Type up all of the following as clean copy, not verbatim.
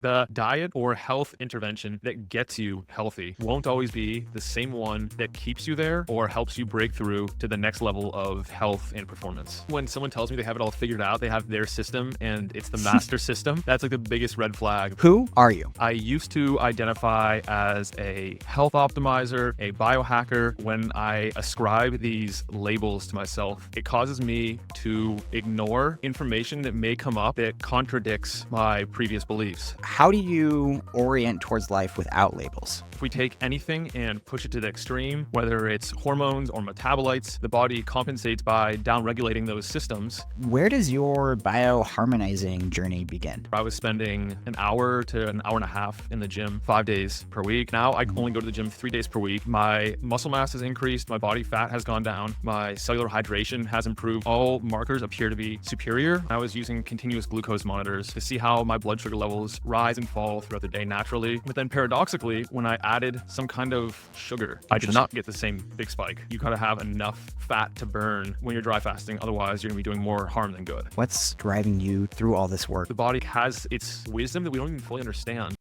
The diet or health intervention that gets you healthy won't always be the same one that keeps you there or helps you break through to the next level of health and performance. When someone tells me they have it all figured out, they have their system and it's the master system, that's like the biggest red flag. Who are you? I used to identify as a health optimizer, a biohacker. When I ascribe these labels to myself, it causes me to ignore information that may come up that contradicts my previous beliefs. How do you orient towards life without labels? If we take anything and push it to the extreme, whether it's hormones or metabolites, the body compensates by downregulating those systems. Where does your bioharmonizing journey begin? I was spending an hour to an hour and a half in the gym 5 days per week. Now I only go to the gym 3 days per week. My muscle mass has increased, my body fat has gone down, my cellular hydration has improved. All markers appear to be superior. I was using continuous glucose monitors to see how my blood sugar levels rise and fall throughout the day naturally. But then paradoxically, when I added some kind of sugar, I did not get the same big spike. You gotta have enough fat to burn when you're dry fasting. Otherwise, you're gonna be doing more harm than good. What's driving you through all this work? The body has its wisdom that we don't even fully understand.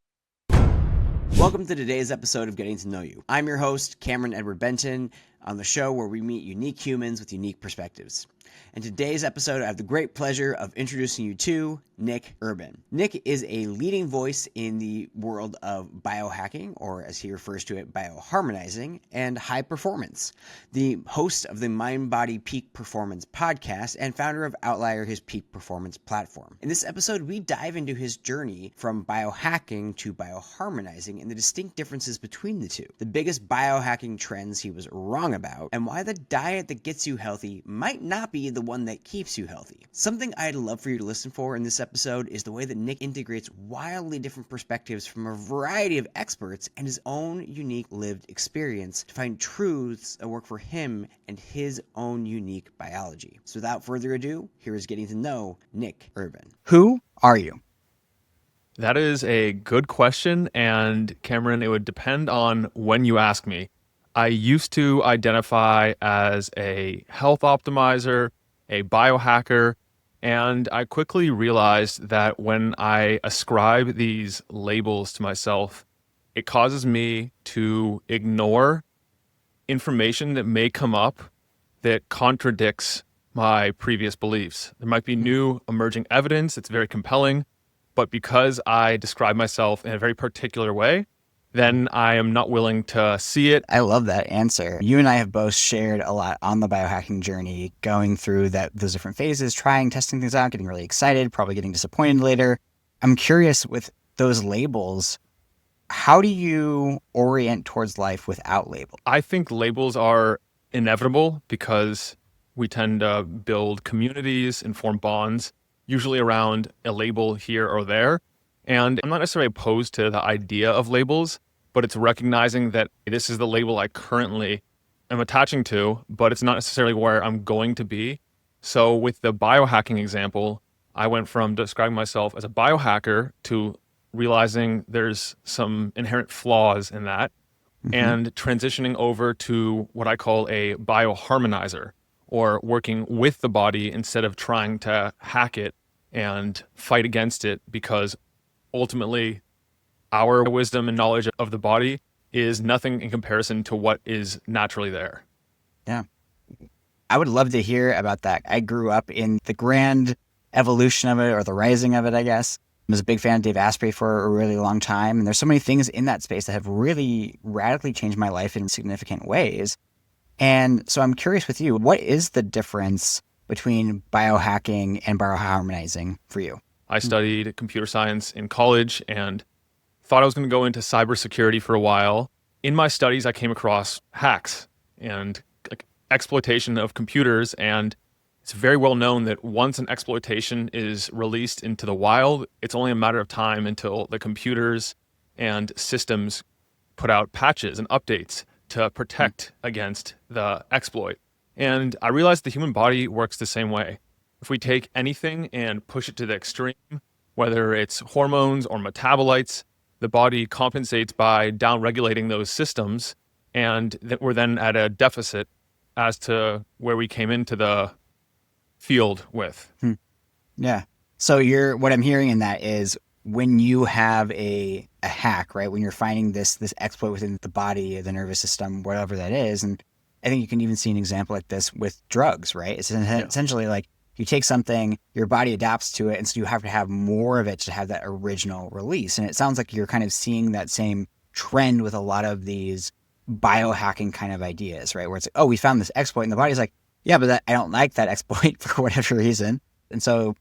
Welcome to today's episode of Getting to Know You. I'm your host, Cameron Edward Benton, on the show where we meet unique humans with unique perspectives. In today's episode, I have the great pleasure of introducing you to Nick Urban. Nick is a leading voice in the world of biohacking, or as he refers to it, bioharmonizing, and high performance. The host of the Mind Body Peak Performance podcast and founder of Outlier, his peak performance platform. In this episode, we dive into his journey from biohacking to bioharmonizing and the distinct differences between the two, the biggest biohacking trends he was wrong about, and why the diet that gets you healthy might not be the one that keeps you healthy. Something I'd love for you to listen for in this episode is the way that Nick integrates wildly different perspectives from a variety of experts and his own unique lived experience to find truths that work for him and his own unique biology. So without further ado, here is Getting to Know Nick Urban. Who are you? That is a good question, and Cameron, it would depend on when you ask me. I used to identify as a health optimizer, a biohacker, and I quickly realized that when I ascribe these labels to myself, it causes me to ignore information that may come up that contradicts my previous beliefs. There might be new emerging evidence that's very compelling, but because I describe myself in a very particular way, then I am not willing to see it. I love that answer. You and I have both shared a lot on the biohacking journey, going through those different phases, trying, testing things out, getting really excited, probably getting disappointed later. I'm curious with those labels, how do you orient towards life without labels? I think labels are inevitable because we tend to build communities and form bonds, usually around a label here or there. And I'm not necessarily opposed to the idea of labels, but it's recognizing that this is the label I currently am attaching to, but it's not necessarily where I'm going to be. So with the biohacking example, I went from describing myself as a biohacker to realizing there's some inherent flaws in that, and transitioning over to what I call a bioharmonizer, or working with the body instead of trying to hack it and fight against it, because ultimately, our wisdom and knowledge of the body is nothing in comparison to what is naturally there. Yeah. I would love to hear about that. I grew up in the grand evolution of it, or the rising of it, I guess. I was a big fan of Dave Asprey for a really long time. And there's so many things in that space that have really radically changed my life in significant ways. And so I'm curious with you, what is the difference between biohacking and bioharmonizing for you? I studied computer science in college and thought I was going to go into cybersecurity for a while. In my studies, I came across hacks and exploitation of computers, and it's very well known that once an exploitation is released into the wild, it's only a matter of time until the computers and systems put out patches and updates to protect against the exploit. And I realized the human body works the same way. If we take anything and push it to the extreme, whether it's hormones or metabolites, the body compensates by downregulating those systems, and that we're then at a deficit as to where we came into the field with. Yeah. So what I'm hearing in that is when you have a hack, right? When you're finding this exploit within the body, the nervous system, whatever that is, and I think you can even see an example like this with drugs, right? It's essentially like you take something, your body adapts to it, and so you have to have more of it to have that original release. And it sounds like you're kind of seeing that same trend with a lot of these biohacking kind of ideas, right? Where it's like, oh, we found this exploit, and the body's like, yeah, but I don't like that exploit for whatever reason. And so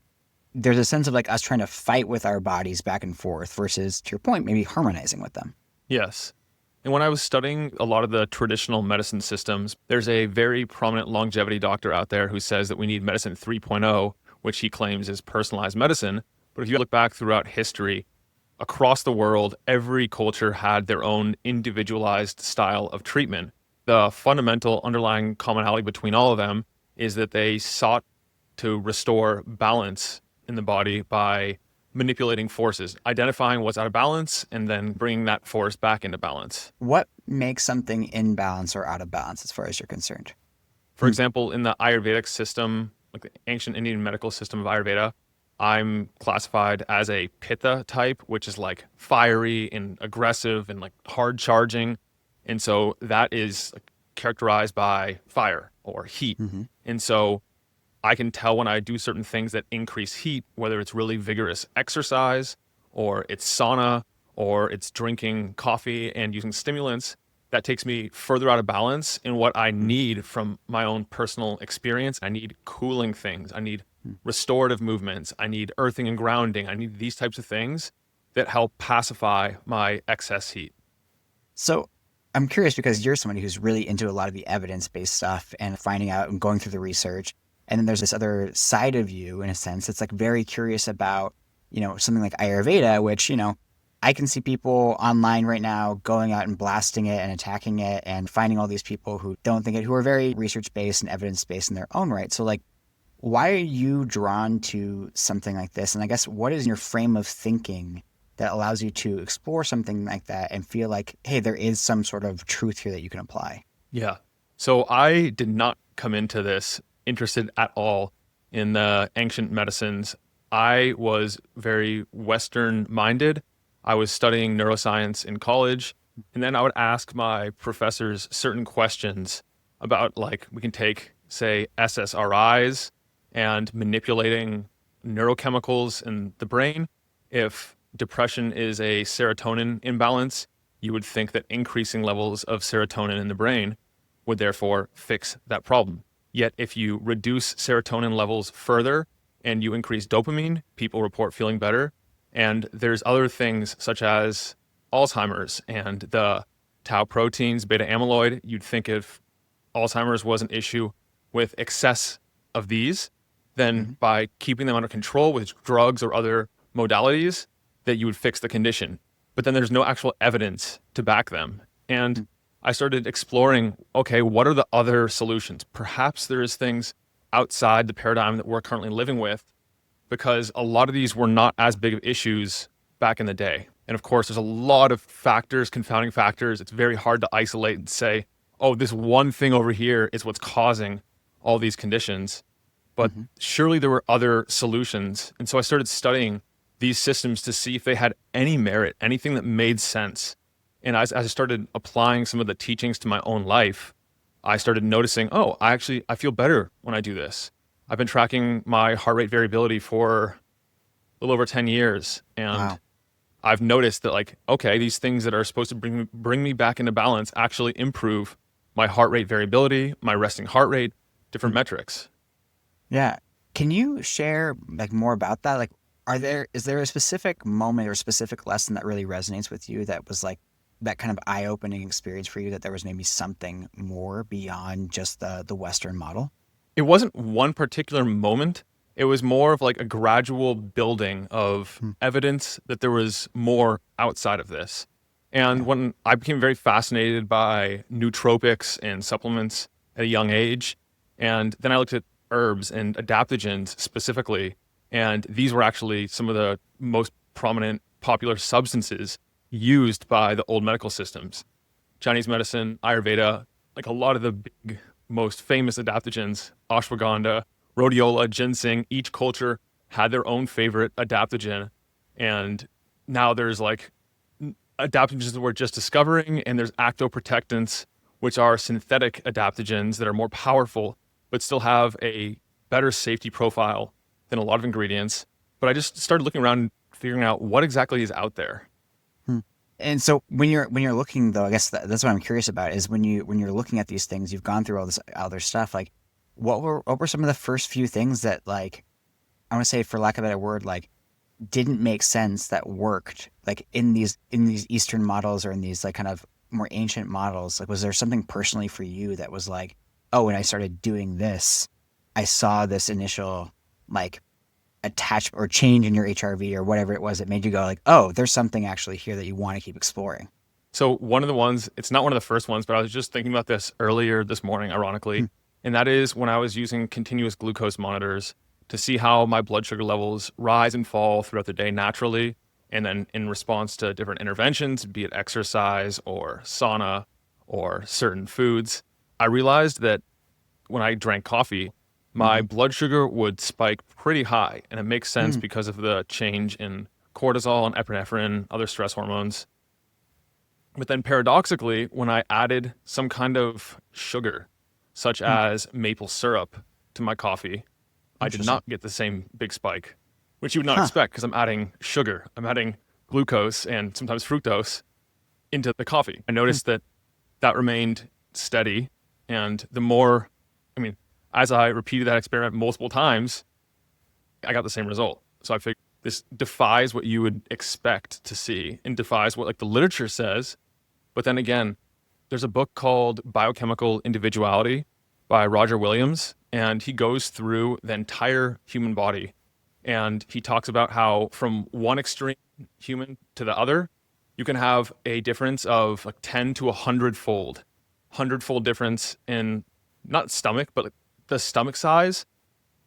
there's a sense of like us trying to fight with our bodies back and forth versus, to your point, maybe harmonizing with them. Yes. And when I was studying a lot of the traditional medicine systems, there's a very prominent longevity doctor out there who says that we need medicine 3.0, which he claims is personalized medicine. But if you look back throughout history, across the world, every culture had their own individualized style of treatment. The fundamental underlying commonality between all of them is that they sought to restore balance in the body by manipulating forces, identifying what's out of balance, and then bringing that force back into balance. What makes something in balance or out of balance as far as you're concerned? For example, in the Ayurvedic system, like the ancient Indian medical system of Ayurveda, I'm classified as a Pitta type, which is like fiery and aggressive and like hard charging. And so that is characterized by fire or heat. Mm-hmm. And so I can tell when I do certain things that increase heat, whether it's really vigorous exercise or it's sauna or it's drinking coffee and using stimulants, that takes me further out of balance in what I need from my own personal experience. I need cooling things. I need restorative movements. I need earthing and grounding. I need these types of things that help pacify my excess heat. So I'm curious because you're somebody who's really into a lot of the evidence-based stuff and finding out and going through the research. And then there's this other side of you, in a sense, it's like very curious about, something like Ayurveda, which, I can see people online right now going out and blasting it and attacking it and finding all these people who don't think it, who are very research-based and evidence-based in their own right. So like, why are you drawn to something like this? And I guess what is your frame of thinking that allows you to explore something like that and feel like, hey, there is some sort of truth here that you can apply? Yeah. So I did not come into this interested at all in the ancient medicines. I was very Western minded. I was studying neuroscience in college, and then I would ask my professors certain questions about, like, we can take, say, SSRIs and manipulating neurochemicals in the brain. If depression is a serotonin imbalance, you would think that increasing levels of serotonin in the brain would therefore fix that problem. Yet if you reduce serotonin levels further and you increase dopamine, people report feeling better. And there's other things such as Alzheimer's and the tau proteins, beta amyloid. You'd think if Alzheimer's was an issue with excess of these, then by keeping them under control with drugs or other modalities, that you would fix the condition. But then there's no actual evidence to back them. And I started exploring, okay, what are the other solutions? Perhaps there's things outside the paradigm that we're currently living with, because a lot of these were not as big of issues back in the day. And of course, there's a lot of factors, confounding factors. It's very hard to isolate and say, oh, this one thing over here is what's causing all these conditions. But surely there were other solutions. And so I started studying these systems to see if they had any merit, anything that made sense. And as I started applying some of the teachings to my own life, I started noticing, oh, I feel better when I do this. I've been tracking my heart rate variability for a little over 10 years. And Wow. I've noticed that, like, okay, these things that are supposed to bring me back into balance actually improve my heart rate variability, my resting heart rate, different metrics. Yeah. Can you share like more about that? Like, is there a specific moment or specific lesson that really resonates with you that was like that kind of eye-opening experience for you, that there was maybe something more beyond just the Western model? It wasn't one particular moment. It was more of like a gradual building of evidence that there was more outside of this. And when I became very fascinated by nootropics and supplements at a young age, and then I looked at herbs and adaptogens specifically, and these were actually some of the most prominent popular substances used by the old medical systems. Chinese medicine, Ayurveda, like a lot of the big, most famous adaptogens, ashwagandha, rhodiola, ginseng, each culture had their own favorite adaptogen. And now there's like adaptogens that we're just discovering, and there's actoprotectants, which are synthetic adaptogens that are more powerful, but still have a better safety profile than a lot of ingredients. But I just started looking around, figuring out what exactly is out there. And so when you're looking though, I guess that's what I'm curious about is when you're looking at these things, you've gone through all this other stuff. Like, what were some of the first few things that, like, I want to say, for lack of a better word, like, didn't make sense that worked, like in these Eastern models or in these like kind of more ancient models? Like, was there something personally for you that was like, oh, when I started doing this, I saw this initial like attach or change in your HRV or whatever it was that made you go like, oh, there's something actually here that you want to keep exploring? So one of the ones, it's not one of the first ones, but I was just thinking about this earlier this morning, ironically, and that is when I was using continuous glucose monitors to see how my blood sugar levels rise and fall throughout the day naturally. And then in response to different interventions, be it exercise or sauna or certain foods, I realized that when I drank coffee, my blood sugar would spike pretty high. And it makes sense because of the change in cortisol and epinephrine, other stress hormones. But then paradoxically, when I added some kind of sugar, such as maple syrup, to my coffee, I did not get the same big spike, which you would not expect because I'm adding sugar. I'm adding glucose and sometimes fructose into the coffee. I noticed that remained steady. And the more, as I repeated that experiment multiple times, I got the same result. So I figured this defies what you would expect to see and defies what like the literature says. But then again, there's a book called Biochemical Individuality by Roger Williams, and he goes through the entire human body. And he talks about how from one extreme human to the other, you can have a difference of like 10 to 100-fold difference in not stomach, but the stomach size.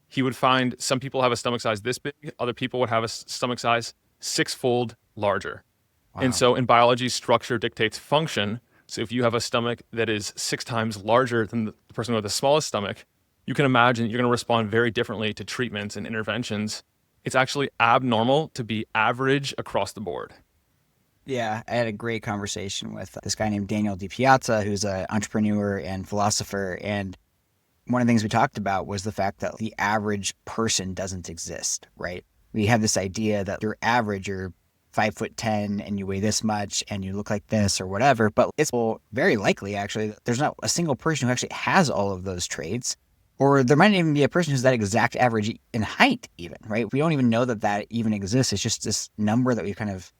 He would find some people have a stomach size this big, other people would have a stomach size 6-fold larger. Wow. And so in biology, structure dictates function. So if you have a stomach that is 6 times larger than the person with the smallest stomach, you can imagine you're going to respond very differently to treatments and interventions. It's actually abnormal to be average across the board. Yeah, I had a great conversation with this guy named Daniel DiPiazza, who's an entrepreneur and philosopher. And one of the things we talked about was the fact that the average person doesn't exist, right? We have this idea that you're average, you're 5'10" and you weigh this much and you look like this or whatever. But it's very likely, actually, that there's not a single person who actually has all of those traits. Or there might even be a person who's that exact average in height even, right? We don't even know that even exists. It's just this number that we kind of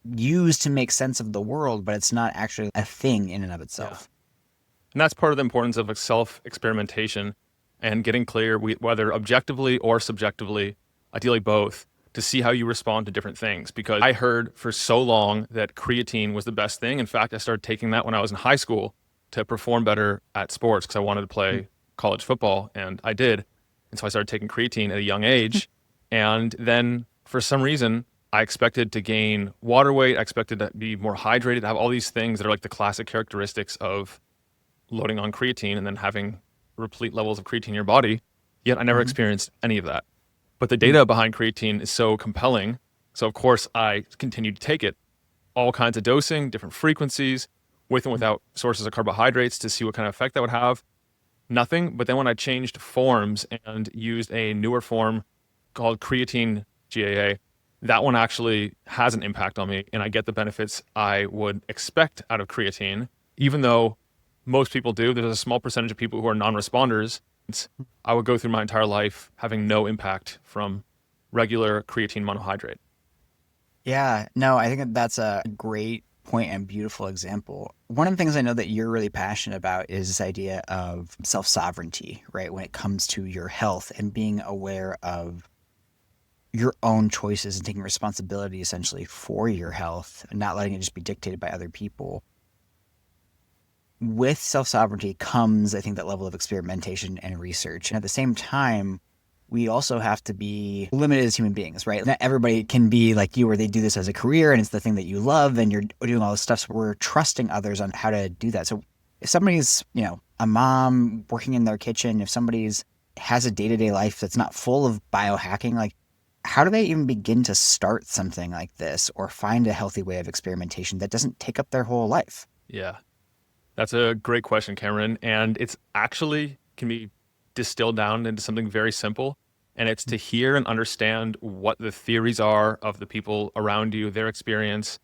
use to make sense of the world, but it's not actually a thing in and of itself. Yeah. And that's part of the importance of self-experimentation and getting clear, whether objectively or subjectively, ideally both, to see how you respond to different things. Because I heard for so long that creatine was the best thing. In fact, I started taking that when I was in high school to perform better at sports because I wanted to play college football, and I did. And so I started taking creatine at a young age. And then for some reason, I expected to gain water weight. I expected to be more hydrated, have all these things that are like the classic characteristics of loading on creatine and then having replete levels of creatine in your body. Yet I never experienced any of that. But the data behind creatine is so compelling. So of course I continued to take it, all kinds of dosing, different frequencies, with and without sources of carbohydrates to see what kind of effect that would have. Nothing. But then when I changed forms and used a newer form called creatine GAA, that one actually has an impact on me, and I get the benefits I would expect out of creatine, even though most people do. There's a small percentage of people who are non-responders. I would go through my entire life having no impact from regular creatine monohydrate. Yeah, no, I think that's a great point and beautiful example. One of the things I know that you're really passionate about is this idea of self-sovereignty, right? When it comes to your health and being aware of your own choices and taking responsibility essentially for your health and not letting it just be dictated by other people. With self-sovereignty comes, I think, that level of experimentation and research. And at the same time, we also have to be limited as human beings, right? Not everybody can be like you, where they do this as a career and it's the thing that you love and you're doing all this stuff. So we're trusting others on how to do that. So if somebody's, a mom working in their kitchen, if somebody's has a day-to-day life that's not full of biohacking, like, how do they even begin to start something like this or find a healthy way of experimentation that doesn't take up their whole life? Yeah, that's a great question, Cameron. And it's actually can be distilled down into something very simple. And it's to hear and understand what the theories are of the people around you, their experience.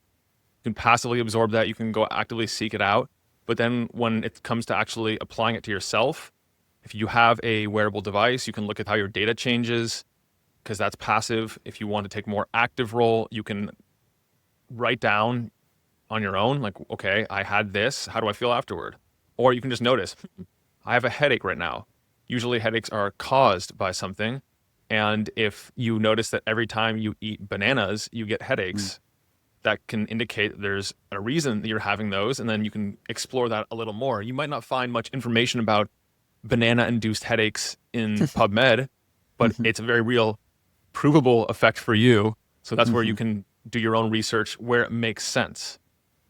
You can passively absorb that. You can go actively seek it out. But then when it comes to actually applying it to yourself, if you have a wearable device, you can look at how your data changes because that's passive. If you want to take a more active role, you can write down on your own, like, okay, I had this. How do I feel afterward? Or you can just notice, I have a headache right now. Usually headaches are caused by something. And if you notice that every time you eat bananas, you get headaches, that can indicate there's a reason that you're having those. And then you can explore that a little more. You might not find much information about banana-induced headaches in PubMed, but it's a very real, provable effect for you. So that's where you can do your own research where it makes sense.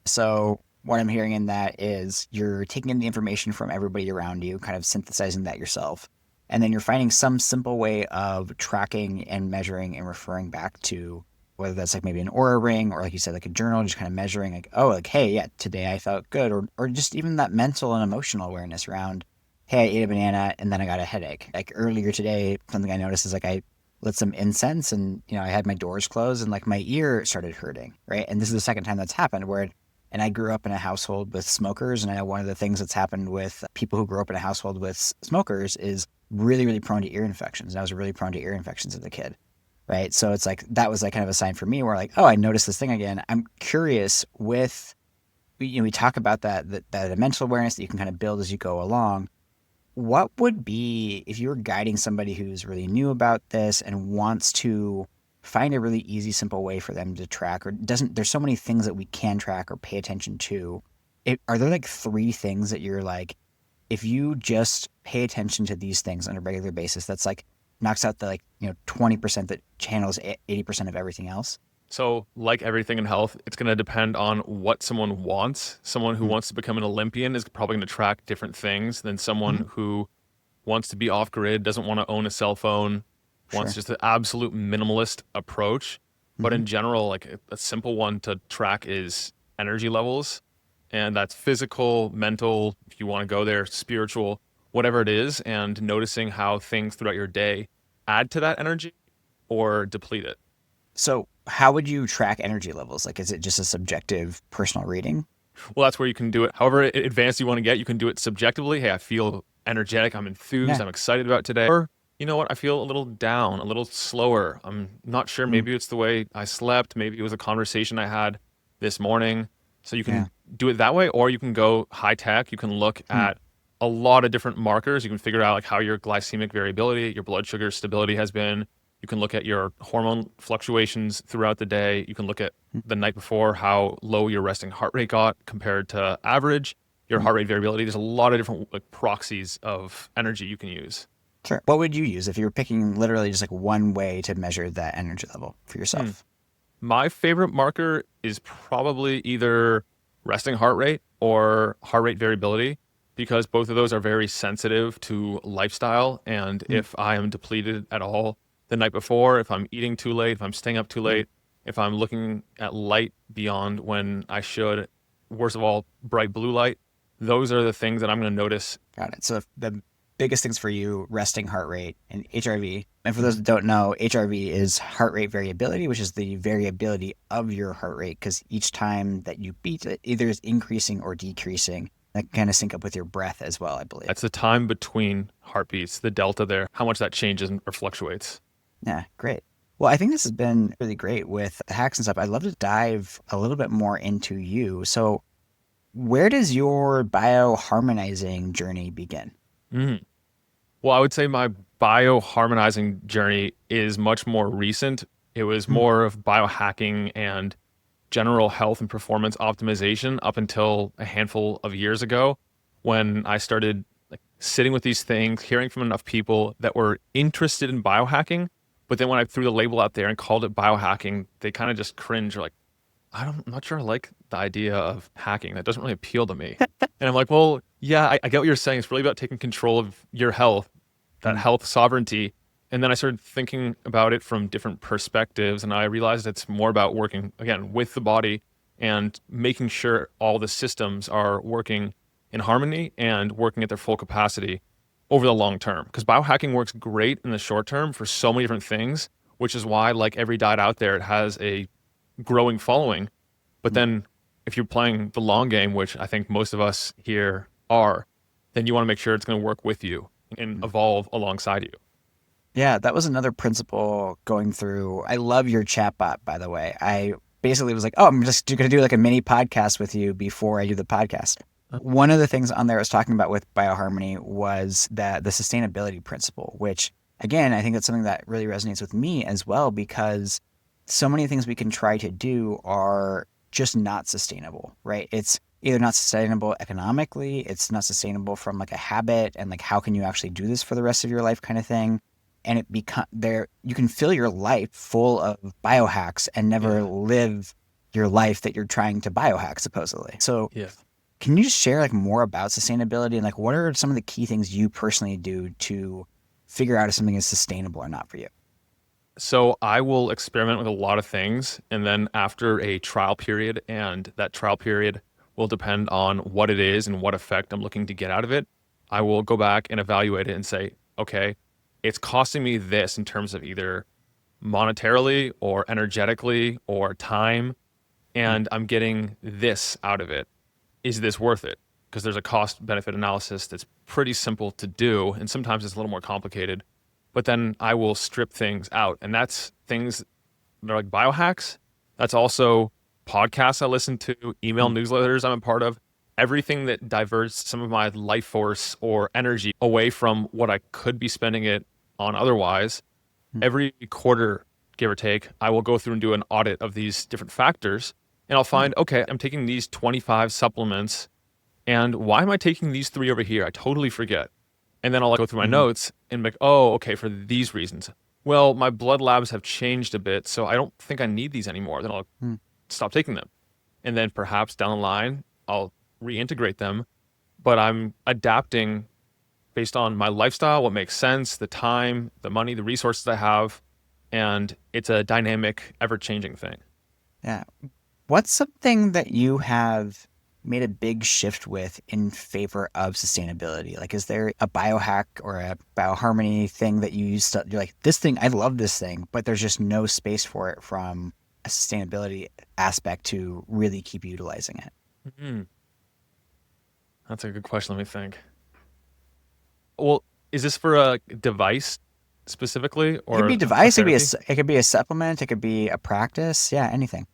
So what I'm hearing in that is you're taking in the information from everybody around you, kind of synthesizing that yourself. And then you're finding some simple way of tracking and measuring and referring back to whether that's like maybe an Aura ring or like you said, like a journal, just kind of measuring like, oh, like, hey, yeah, today I felt good. Or just even that mental and emotional awareness around, hey, I ate a banana and then I got a headache. Like earlier today, something I noticed is like I lit some incense and, I had my doors closed and like my ear started hurting, right? And this is the second time that's happened and I grew up in a household with smokers. And I know one of the things that's happened with people who grew up in a household with smokers is really, really prone to ear infections. And I was really prone to ear infections as a kid, right? So it's like, that was like kind of a sign for me where like, oh, I noticed this thing again. I'm curious with, we talk about that mental awareness that you can kind of build as you go along. What would be, if you were guiding somebody who's really new about this and wants to find a really easy, simple way for them to track, or there's so many things that we can track or pay attention to. Are there like 3 things that you're like, if you just pay attention to these things on a regular basis, that's like knocks out the 20% that channels 80% of everything else? So like everything in health, it's going to depend on what someone wants. Someone who wants to become an Olympian is probably going to track different things than someone who wants to be off grid, doesn't want to own a cell phone, wants just an absolute minimalist approach. But in general, like a simple one to track is energy levels. And that's physical, mental, if you want to go there, spiritual, whatever it is, and noticing how things throughout your day add to that energy or deplete it. So how would you track energy levels? Like, is it just a subjective personal reading? Well, that's where you can do it. However advanced you want to get, you can do it subjectively. Hey, I feel energetic. I'm enthused. I'm excited about today. Or, you know what? I feel a little down, a little slower. I'm not sure. Maybe it's the way I slept. Maybe it was a conversation I had this morning. So you can do it that way, or you can go high tech. You can look at a lot of different markers. You can figure out like how your glycemic variability, your blood sugar stability has been. You can look at your hormone fluctuations throughout the day. You can look at the night before how low your resting heart rate got compared to average, your heart rate variability. There's a lot of different like proxies of energy you can use. Sure. What would you use if you were picking literally just like one way to measure that energy level for yourself? My favorite marker is probably either resting heart rate or heart rate variability, because both of those are very sensitive to lifestyle. And if I am depleted at all the night before, if I'm eating too late, if I'm staying up too late, if I'm looking at light beyond when I should, worst of all, bright blue light, those are the things that I'm going to notice. Got it. So the biggest things for you, resting heart rate and HRV. And for those that don't know, HRV is heart rate variability, which is the variability of your heart rate, because each time that you beat it, either is increasing or decreasing. That kind of sync up with your breath as well, I believe. That's the time between heartbeats, the delta there, how much that changes or fluctuates. Yeah, great. Well, I think this has been really great with the hacks and stuff. I'd love to dive a little bit more into you. So where does your bioharmonizing journey begin? Well, I would say my bioharmonizing journey is much more recent. It was more of biohacking and general health and performance optimization up until a handful of years ago, when I started like sitting with these things, hearing from enough people that were interested in biohacking. But then when I threw the label out there and called it biohacking, they kind of just cringe. Or like, I'm not sure I like the idea of hacking. That doesn't really appeal to me. And I'm like, well, yeah, I get what you're saying. It's really about taking control of your health, that health sovereignty. And then I started thinking about it from different perspectives, and I realized it's more about working, again, with the body and making sure all the systems are working in harmony and working at their full capacity over the long term. Because biohacking works great in the short term for so many different things, which is why, like every diet out there, it has a growing following. But then if you're playing the long game, which I think most of us here are, then you want to make sure it's going to work with you and evolve alongside you. Yeah, that was another principle going through. I love your chatbot, by the way. I basically was like, oh, I'm just going to do like a mini podcast with you before I do the podcast. One of the things on there I was talking about with Bioharmony was that the sustainability principle, which again, I think that's something that really resonates with me as well, because so many things we can try to do are just not sustainable, right? It's either not sustainable economically, it's not sustainable from like a habit and like how can you actually do this for the rest of your life kind of thing. And it you can fill your life full of biohacks and never live your life that you're trying to biohack, supposedly. So can you just share like more about sustainability and like what are some of the key things you personally do to figure out if something is sustainable or not for you? So I will experiment with a lot of things, and then after a trial period, and that trial period will depend on what it is and what effect I'm looking to get out of it, I will go back and evaluate it and say, okay, it's costing me this in terms of either monetarily or energetically or time, and I'm getting this out of it. Is this worth it? Because there's a cost benefit analysis that's pretty simple to do, and sometimes it's a little more complicated. But then I will strip things out, and that's things that are like biohacks. That's also podcasts I listen to, email newsletters I'm a part of, everything that diverts some of my life force or energy away from what I could be spending it on otherwise. Every quarter, give or take, I will go through and do an audit of these different factors, and I'll find, okay, I'm taking these 25 supplements, and why am I taking these 3 over here? I totally forget. And then I'll go through my notes and be like, oh, okay, for these reasons. Well, my blood labs have changed a bit, so I don't think I need these anymore. Then I'll stop taking them. And then perhaps down the line, I'll reintegrate them, but I'm adapting based on my lifestyle, what makes sense, the time, the money, the resources I have, and it's a dynamic, ever-changing thing. Yeah. What's something that you have made a big shift with in favor of sustainability? Like, is there a biohack or a bioharmony thing that you use you're like, this thing, I love this thing, but there's just no space for it from a sustainability aspect to really keep utilizing it? That's a good question. Let me think. Well, is this for a device specifically, or It could be a device, therapy? it could be a supplement, it could be a practice. Yeah, anything.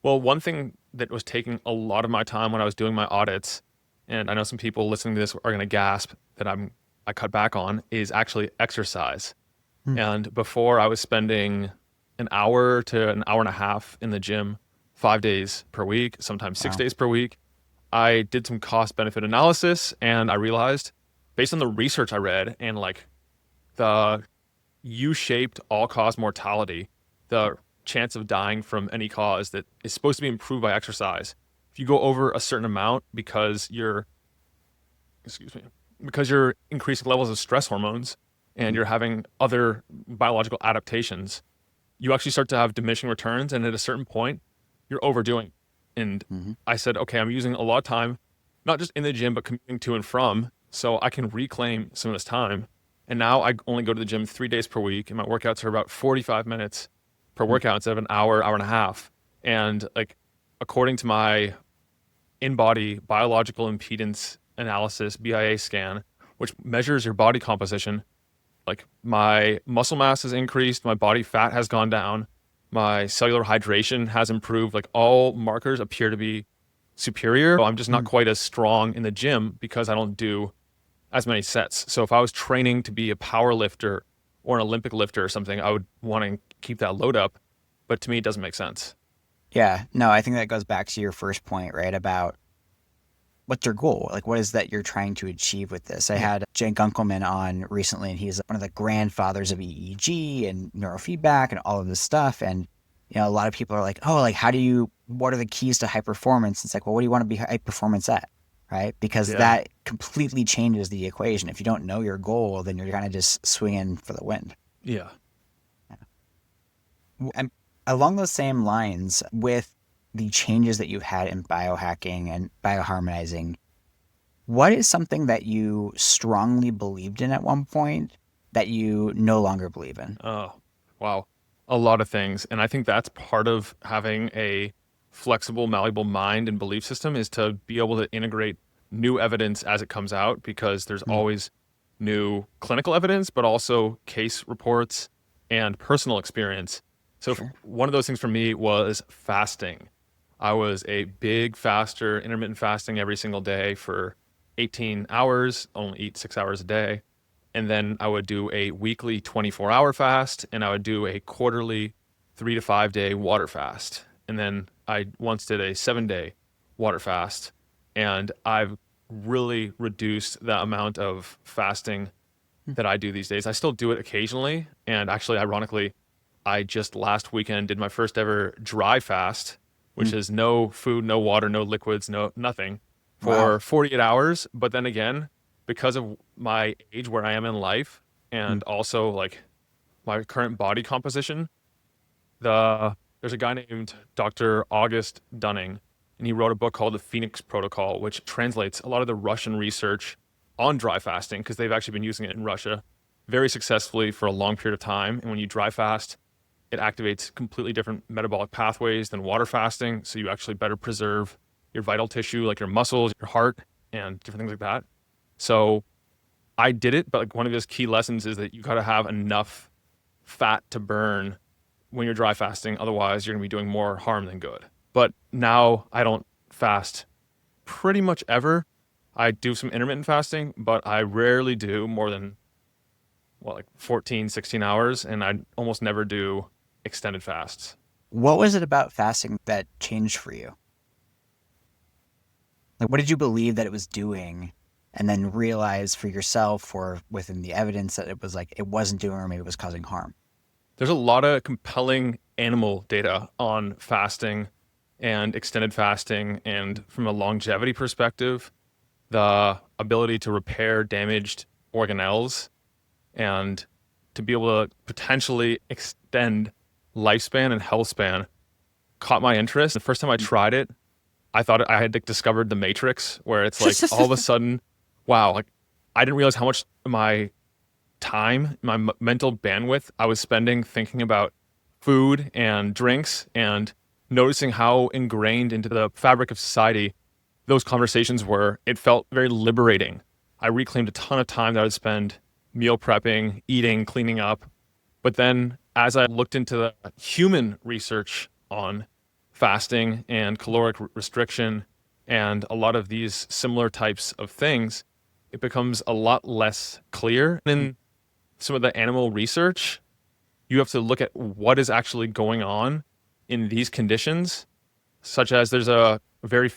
Well, one thing that was taking a lot of my time when I was doing my audits, and I know some people listening to this are going to gasp that I cut back on, is actually exercise. And before, I was spending an hour to an hour and a half in the gym 5 days per week, sometimes 6 days per week. I did some cost benefit analysis, and I realized, based on the research I read and like the U-shaped all-cause mortality, the chance of dying from any cause that is supposed to be improved by exercise, if you go over a certain amount because you're increasing levels of stress hormones and you're having other biological adaptations, you actually start to have diminishing returns, and at a certain point you're overdoing. And I said, okay, I'm using a lot of time not just in the gym but commuting to and from, so I can reclaim some of this time. And now I only go to the gym 3 days per week, and my workouts are about 45 minutes per workout instead of an hour and a half. And like, according to my in-body biological impedance analysis, BIA scan, which measures your body composition, like my muscle mass has increased, my body fat has gone down, my cellular hydration has improved, like all markers appear to be superior. I'm just not quite as strong in the gym because I don't do as many sets. So if I was training to be a power lifter or an Olympic lifter or something, I would want to keep that load up. But to me, it doesn't make sense. Yeah, no, I think that goes back to your first point, right? About what's your goal? Like, what is that you're trying to achieve with this? I had Jay Gunkelman on recently, and he's one of the grandfathers of EEG and neurofeedback and all of this stuff. And, you know, a lot of people are like, oh, like, what are the keys to high performance? It's like, well, what do you want to be high performance at? Right? Because that completely changes the equation. If you don't know your goal, then you're kind of just swinging for the wind. Yeah. And along those same lines, with the changes that you've had in biohacking and bioharmonizing, what is something that you strongly believed in at one point that you no longer believe in? Oh, wow. A lot of things. And I think that's part of having a flexible, malleable mind and belief system is to be able to integrate new evidence as it comes out because there's Mm, always new clinical evidence, but also case reports and personal experience. So sure. one of those things for me was fasting. I was a big faster, intermittent fasting every single day for 18 hours, only eat 6 hours a day. And then I would do a weekly 24-hour fast, and I would do a quarterly 3 to 5 day water fast. And then I once did a 7 day water fast. And I've really reduced the amount of fasting Mm, that I do these days. I still do it occasionally. And actually, ironically, I just last weekend did my first ever dry fast, which mm. is no food, no water, no liquids, no nothing Wow. for 48 hours. But then again, because of my age where I am in life Mm, and also like my current body composition, there's a guy named Dr. August Dunning, and he wrote a book called The Phoenix Protocol, which translates a lot of the Russian research on dry fasting because they've actually been using it in Russia very successfully for a long period of time. And when you dry fast, it activates completely different metabolic pathways than water fasting. So you actually better preserve your vital tissue, like your muscles, your heart, and different things like that. So I did it, but like one of his key lessons is that you got to have enough fat to burn when you're dry fasting. Otherwise, you're going to be doing more harm than good. But now I don't fast pretty much ever. I do some intermittent fasting, but I rarely do more than, well, like 14, 16 hours. And I almost never do extended fasts. what was it about fasting that changed for you? Like, what did you believe that it was doing, and then realize for yourself or within the evidence that it was like it wasn't doing, or maybe it was causing harm? There's a lot of compelling animal data on fasting and extended fasting. And from a longevity perspective, the ability to repair damaged organelles and to be able to potentially extend lifespan and health span caught my interest. The first time I tried it, I thought I had like, discovered the Matrix, where it's like all of a sudden, wow, like I didn't realize how much my time, my mental bandwidth I was spending thinking about food and drinks and noticing how ingrained into the fabric of society those conversations were. It felt very liberating. I reclaimed a ton of time that I would spend meal prepping, eating, cleaning up. But then as I looked into the human research on fasting and caloric restriction and a lot of these similar types of things, it becomes a lot less clear. In some of the animal research, you have to look at what is actually going on in these conditions, such as there's a very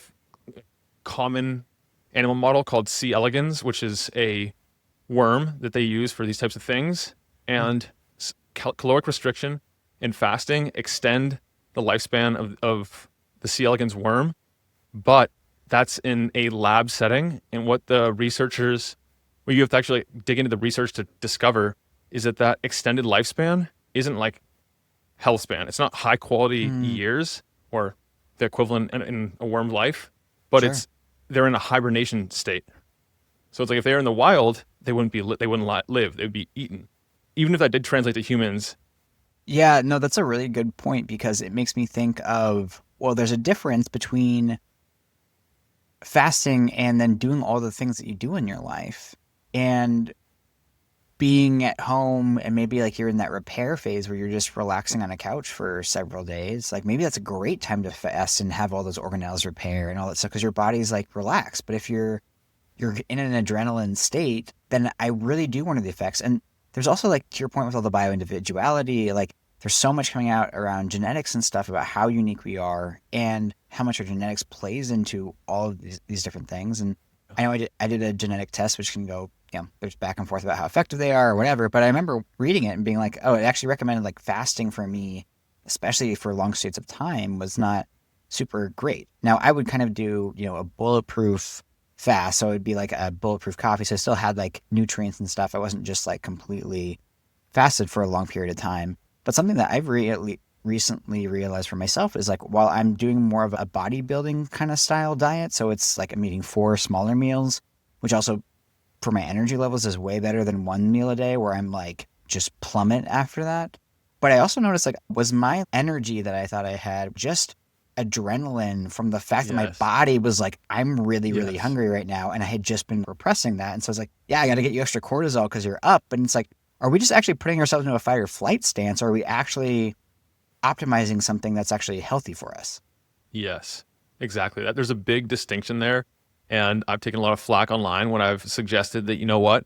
common animal model called C. elegans, which is a worm that they use for these types of things. And caloric restriction and fasting extend the lifespan of the C. elegans worm, but that's in a lab setting. And what the researchers, what you have to actually dig into the research to discover is that that extended lifespan isn't like health span. It's not high quality Mm, years or the equivalent in a worm life, but sure. it's they're in a hibernation state. So it's like if they're in the wild, they wouldn't live. They'd be eaten. Even if that did translate to humans, Yeah, no, that's a really good point because it makes me think of, well, there's a difference between fasting and then doing all the things that you do in your life and being at home, and maybe like you're in that repair phase where you're just relaxing on a couch for several days. Like maybe that's a great time to fast and have all those organelles repair and all that stuff because your body's like relaxed. But if you're in an adrenaline state, then I really do wonder the effects. And there's also, like, to your point with all the bioindividuality, like there's so much coming out around genetics and stuff about how unique we are and how much our genetics plays into all of these different things. And I know I did a genetic test, which can go, there's back and forth about how effective they are or whatever. But I remember reading it and being like, oh, it actually recommended like fasting for me, especially for long states of time, was not super great. Now I would kind of do, a bulletproof fast. So it'd be like a bulletproof coffee. So I still had like nutrients and stuff. I wasn't just like completely fasted for a long period of time. But something that I've recently realized for myself is like, while I'm doing more of a bodybuilding kind of style diet, so it's like I'm eating 4 smaller meals, which also for my energy levels is way better than 1 meal a day where I'm like just plummet after that. But I also noticed, like, was my energy that I thought I had just adrenaline from the fact that my Yes. body was like, I'm really, really Yes. hungry right now. And I had just been repressing that. And so I was like, yeah, I got to get you extra cortisol because you're up. And it's like, are we just actually putting ourselves into a fight or flight stance? Or are we actually optimizing something that's actually healthy for us? Yes, exactly. That there's a big distinction there. And I've taken a lot of flack online when I've suggested that, you know what?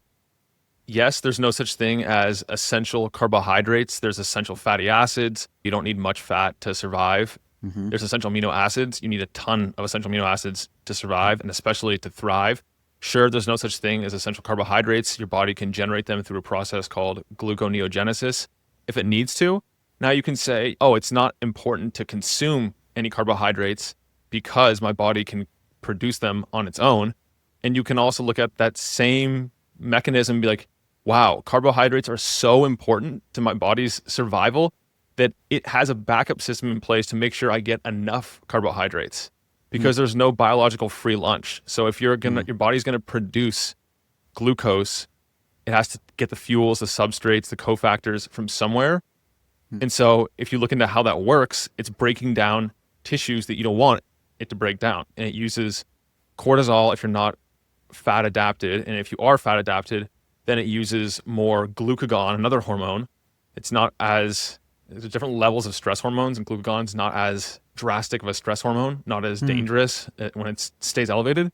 Yes, there's no such thing as essential carbohydrates. There's essential fatty acids. You don't need much fat to survive. Mm-hmm. There's essential amino acids. You need a ton of essential amino acids to survive and especially to thrive. Sure, there's no such thing as essential carbohydrates. Your body can generate them through a process called gluconeogenesis if it needs to. Now you can say, oh, it's not important to consume any carbohydrates because my body can produce them on its own. And you can also look at that same mechanism and be like, wow, carbohydrates are so important to my body's survival that it has a backup system in place to make sure I get enough carbohydrates because there's no biological free lunch. So if your body's gonna produce glucose, it has to get the fuels, the substrates, the cofactors from somewhere. And so if you look into how that works, it's breaking down tissues that you don't want it to break down. And it uses cortisol if you're not fat adapted. And if you are fat adapted, then it uses more glucagon, another hormone. It's not as, there's different levels of stress hormones, and glucagon's not as drastic of a stress hormone, not as dangerous when it stays elevated.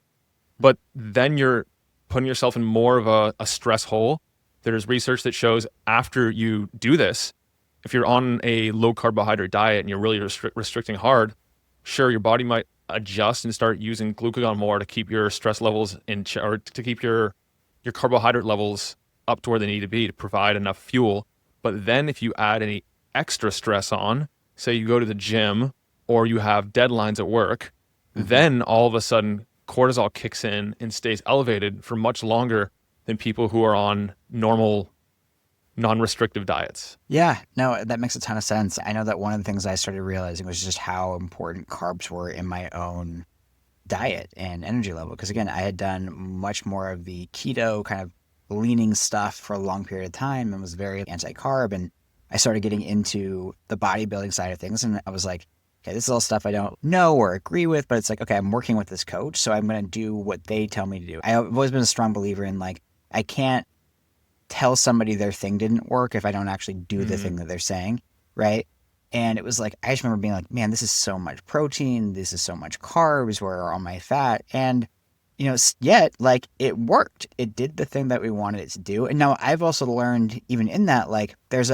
But then you're putting yourself in more of a stress hole. There's research that shows after you do this, if you're on a low carbohydrate diet and you're really restricting hard, sure, your body might adjust and start using glucagon more to keep your stress levels or to keep your carbohydrate levels up to where they need to be to provide enough fuel. But then if you add any extra stress on, say you go to the gym or you have deadlines at work, then all of a sudden cortisol kicks in and stays elevated for much longer than people who are on normal non-restrictive diets. Yeah, no, that makes a ton of sense. I know that one of the things I started realizing was just how important carbs were in my own diet and energy level. Because again, I had done much more of the keto kind of leaning stuff for a long period of time and was very anti-carb. And I started getting into the bodybuilding side of things. And I was like, okay, this is all stuff I don't know or agree with, but it's like, okay, I'm working with this coach, so I'm going to do what they tell me to do. I've always been a strong believer in like, I can't tell somebody their thing didn't work if I don't actually do the thing that they're saying, right? And it was like, I just remember being like, man, this is so much protein, this is so much carbs, where are all my fat? And, you know, yet, like, it worked. It did the thing that we wanted it to do. And now I've also learned, even in that, like, there is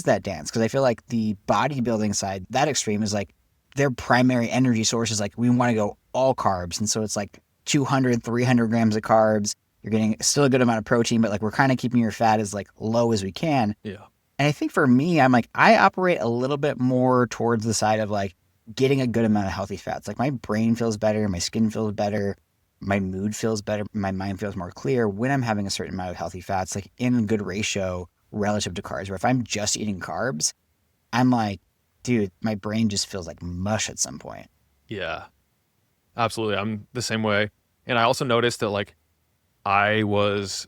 that dance, because I feel like the bodybuilding side, that extreme is like, their primary energy source is like, we want to go all carbs. And so it's like 200, 300 grams of carbs. You're getting still a good amount of protein, but like we're kind of keeping your fat as like low as we can. Yeah. And I think for me, I'm like, I operate a little bit more towards the side of like getting a good amount of healthy fats. Like my brain feels better, my skin feels better, my mood feels better, my mind feels more clear when I'm having a certain amount of healthy fats, like in a good ratio relative to carbs. Where if I'm just eating carbs, I'm like, dude, my brain just feels like mush at some point. Yeah, absolutely. I'm the same way. And I also noticed that like I was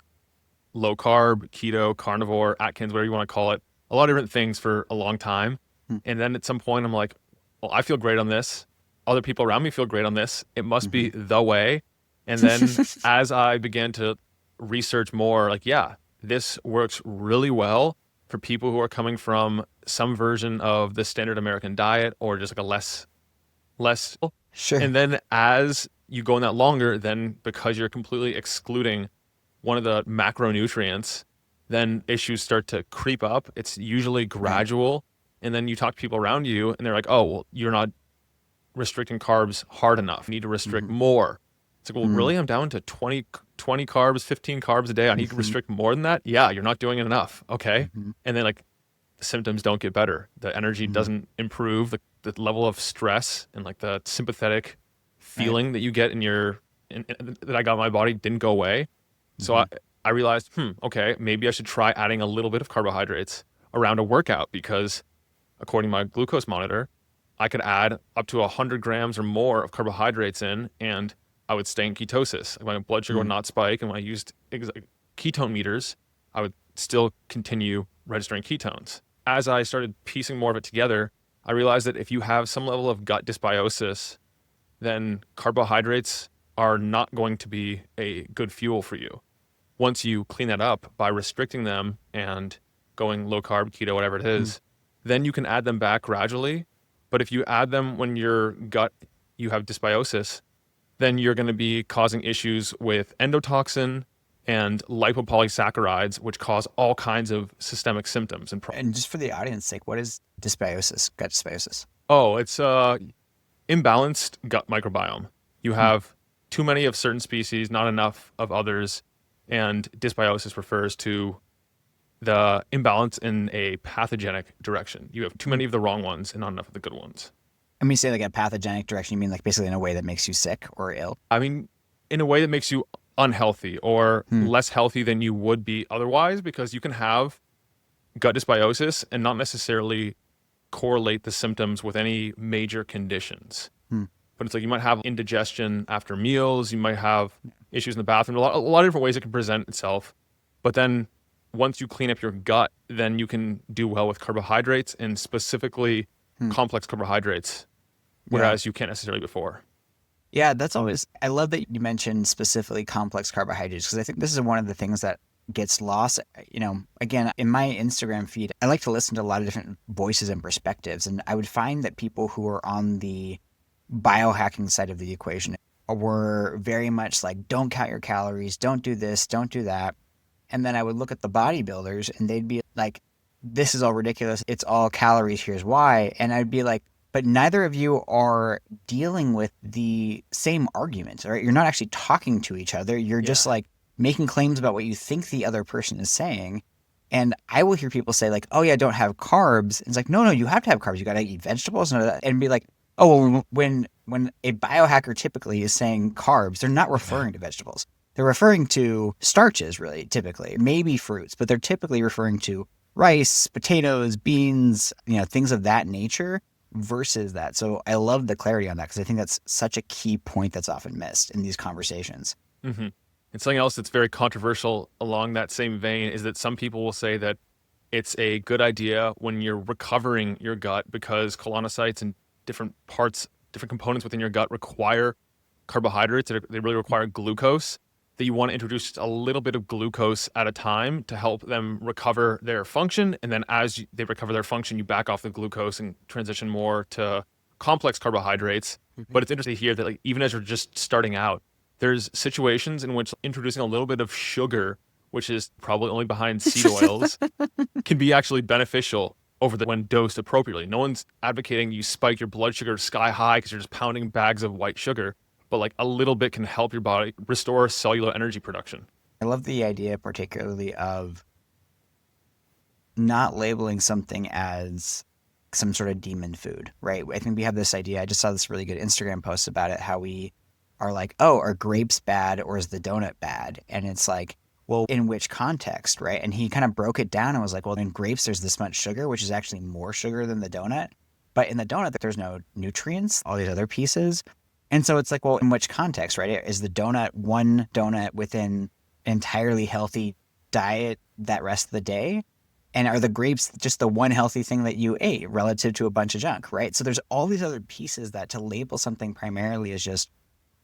low carb, keto, carnivore, Atkins, whatever you want to call it, a lot of different things for a long time. And then at some point I'm like, well, I feel great on this. Other people around me feel great on this. It must be the way. And then as I began to research more, like, yeah, this works really well for people who are coming from some version of the standard American diet or just like a less. Sure. And then as you go on that longer, then because you're completely excluding one of the macronutrients, then issues start to creep up. It's usually gradual. And then you talk to people around you and they're like, oh, well, you're not restricting carbs hard enough. You need to restrict more. It's like, well, really? I'm down to 20 carbs, 15 carbs a day. I need to restrict more than that? Yeah, you're not doing it enough. Okay. And then like the symptoms don't get better. The energy doesn't improve. The level of stress and like the sympathetic feeling that you get that I got in my body didn't go away. So I realized, okay, maybe I should try adding a little bit of carbohydrates. around a workout because according to my glucose monitor, I could add up to 100 grams or more of carbohydrates in, and I would stay in ketosis. My blood sugar would not spike, and when I used ketone meters, I would still continue registering ketones. As I started piecing more of it together, I realized that if you have some level of gut dysbiosis, then carbohydrates are not going to be a good fuel for you. Once you clean that up by restricting them and going low carb, keto, whatever it is, then you can add them back gradually. But if you add them when your gut, you have dysbiosis, then you're going to be causing issues with endotoxin and lipopolysaccharides, which cause all kinds of systemic symptoms. And just for the audience sake, what is dysbiosis, gut dysbiosis? Oh, it's imbalanced gut microbiome. You have too many of certain species, not enough of others, and dysbiosis refers to the imbalance in a pathogenic direction. You have too many of the wrong ones and not enough of the good ones. And when you say like a pathogenic direction, you mean like basically in a way that makes you sick or ill? I mean, in a way that makes you unhealthy or less healthy than you would be otherwise, because you can have gut dysbiosis and not necessarily correlate the symptoms with any major conditions. But it's like you might have indigestion after meals, you might have issues in the bathroom, a lot of different ways it can present itself. But then once you clean up your gut, then you can do well with carbohydrates and specifically complex carbohydrates, whereas you can't necessarily before. Yeah, that's always, I love that you mentioned specifically complex carbohydrates, because I think this is one of the things that gets lost. You know, again, in my Instagram feed, I like to listen to a lot of different voices and perspectives. And I would find that people who are on the biohacking side of the equation were very much like, don't count your calories, don't do this, don't do that. And then I would look at the bodybuilders and they'd be like, this is all ridiculous. It's all calories. Here's why. And I'd be like, but neither of you are dealing with the same arguments, right? You're not actually talking to each other. You're just like making claims about what you think the other person is saying. And I will hear people say like, oh yeah, don't have carbs. And it's like, no, you have to have carbs. You got to eat vegetables and be like, oh, well, when a biohacker typically is saying carbs, they're not referring to vegetables. They're referring to starches, really, typically, maybe fruits, but they're typically referring to rice, potatoes, beans, things of that nature versus that. So I love the clarity on that because I think that's such a key point that's often missed in these conversations. And something else that's very controversial along that same vein is that some people will say that it's a good idea when you're recovering your gut because colonocytes and different components within your gut require carbohydrates. They really require glucose, that you want to introduce just a little bit of glucose at a time to help them recover their function. And then as they recover their function, you back off the glucose and transition more to complex carbohydrates. But it's interesting to hear that like, even as you're just starting out, there's situations in which introducing a little bit of sugar, which is probably only behind seed oils, can be actually beneficial when dosed appropriately. No one's advocating you spike your blood sugar sky high because you're just pounding bags of white sugar. But like a little bit can help your body restore cellular energy production. I love the idea particularly of not labeling something as some sort of demon food, right? I think we have this idea. I just saw this really good Instagram post about it, how we are like, oh, are grapes bad or is the donut bad? And it's like, well, in which context, right? And he kind of broke it down and was like, well, in grapes, there's this much sugar, which is actually more sugar than the donut. But in the donut, there's no nutrients, all these other pieces. And so it's like, well, in which context, right? Is the donut one donut within an entirely healthy diet that rest of the day? And are the grapes just the one healthy thing that you ate relative to a bunch of junk, right? So there's all these other pieces that to label something primarily as just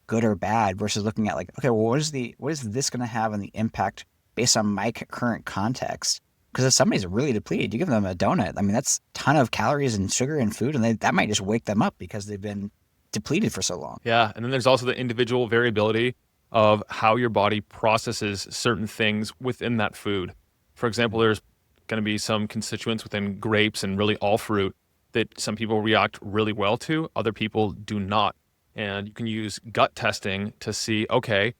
good or bad versus looking at like, okay, well, what is this going to have on the impact based on my current context? Because if somebody's really depleted, you give them a donut. I mean, that's a ton of calories and sugar and food, and that might just wake them up because they've been depleted for so long. Yeah, and then there's also the individual variability of how your body processes certain things within that food. For example, there's going to be some constituents within grapes and really all fruit that some people react really well to, other people do not. And you can use gut testing to see, okay,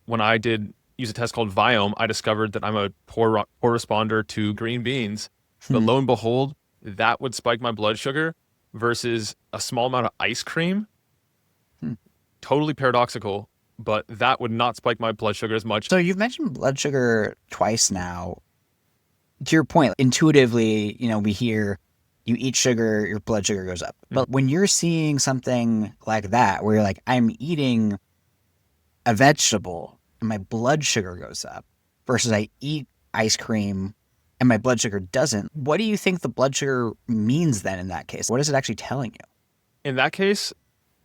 when I did use a test called Viome, I discovered that I'm a poor responder to green beans. But lo and behold, that would spike my blood sugar versus a small amount of ice cream. Totally paradoxical, but that would not spike my blood sugar as much. So you've mentioned blood sugar twice now. to your point, intuitively, we hear you eat sugar, your blood sugar goes up. But when you're seeing something like that, where you're like, I'm eating a vegetable and my blood sugar goes up versus I eat ice cream and my blood sugar doesn't, what do you think the blood sugar means then in that case? What is it actually telling you? In that case,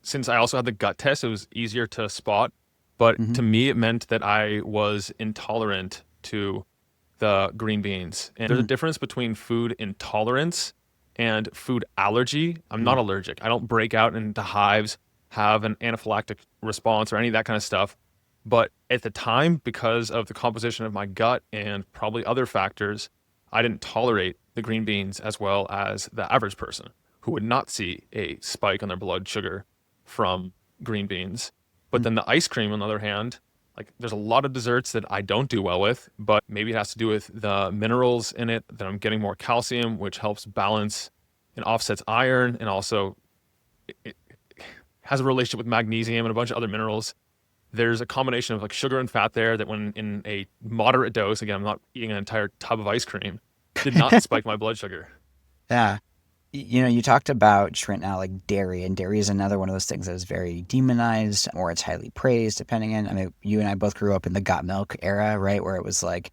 since I also had the gut test, it was easier to spot. But Mm-hmm. to me, it meant that I was intolerant to the green beans. And there's a difference between food intolerance and food allergy. I'm not allergic. I don't break out into hives, have an anaphylactic response or any of that kind of stuff. But at the time, because of the composition of my gut and probably other factors, I didn't tolerate the green beans as well as the average person who would not see a spike on their blood sugar from green beans. But then the ice cream, on the other hand, like there's a lot of desserts that I don't do well with, but maybe it has to do with the minerals in it, that I'm getting more calcium, which helps balance and offsets iron, and also it has a relationship with magnesium and a bunch of other minerals. There's a combination of like sugar and fat there that when in a moderate dose, again, I'm not eating an entire tub of ice cream, did not spike my blood sugar. Yeah. You talked about just right now, like dairy, and dairy is another one of those things that is very demonized or it's highly praised, depending on, I mean, you and I both grew up in the got milk era, right? Where it was like,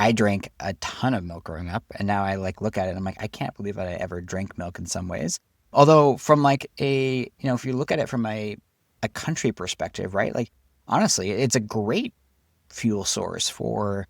I drank a ton of milk growing up, and now I like look at it and I'm like, I can't believe that I ever drank milk in some ways. Although from like if you look at it from a country perspective, right? Like, honestly, it's a great fuel source for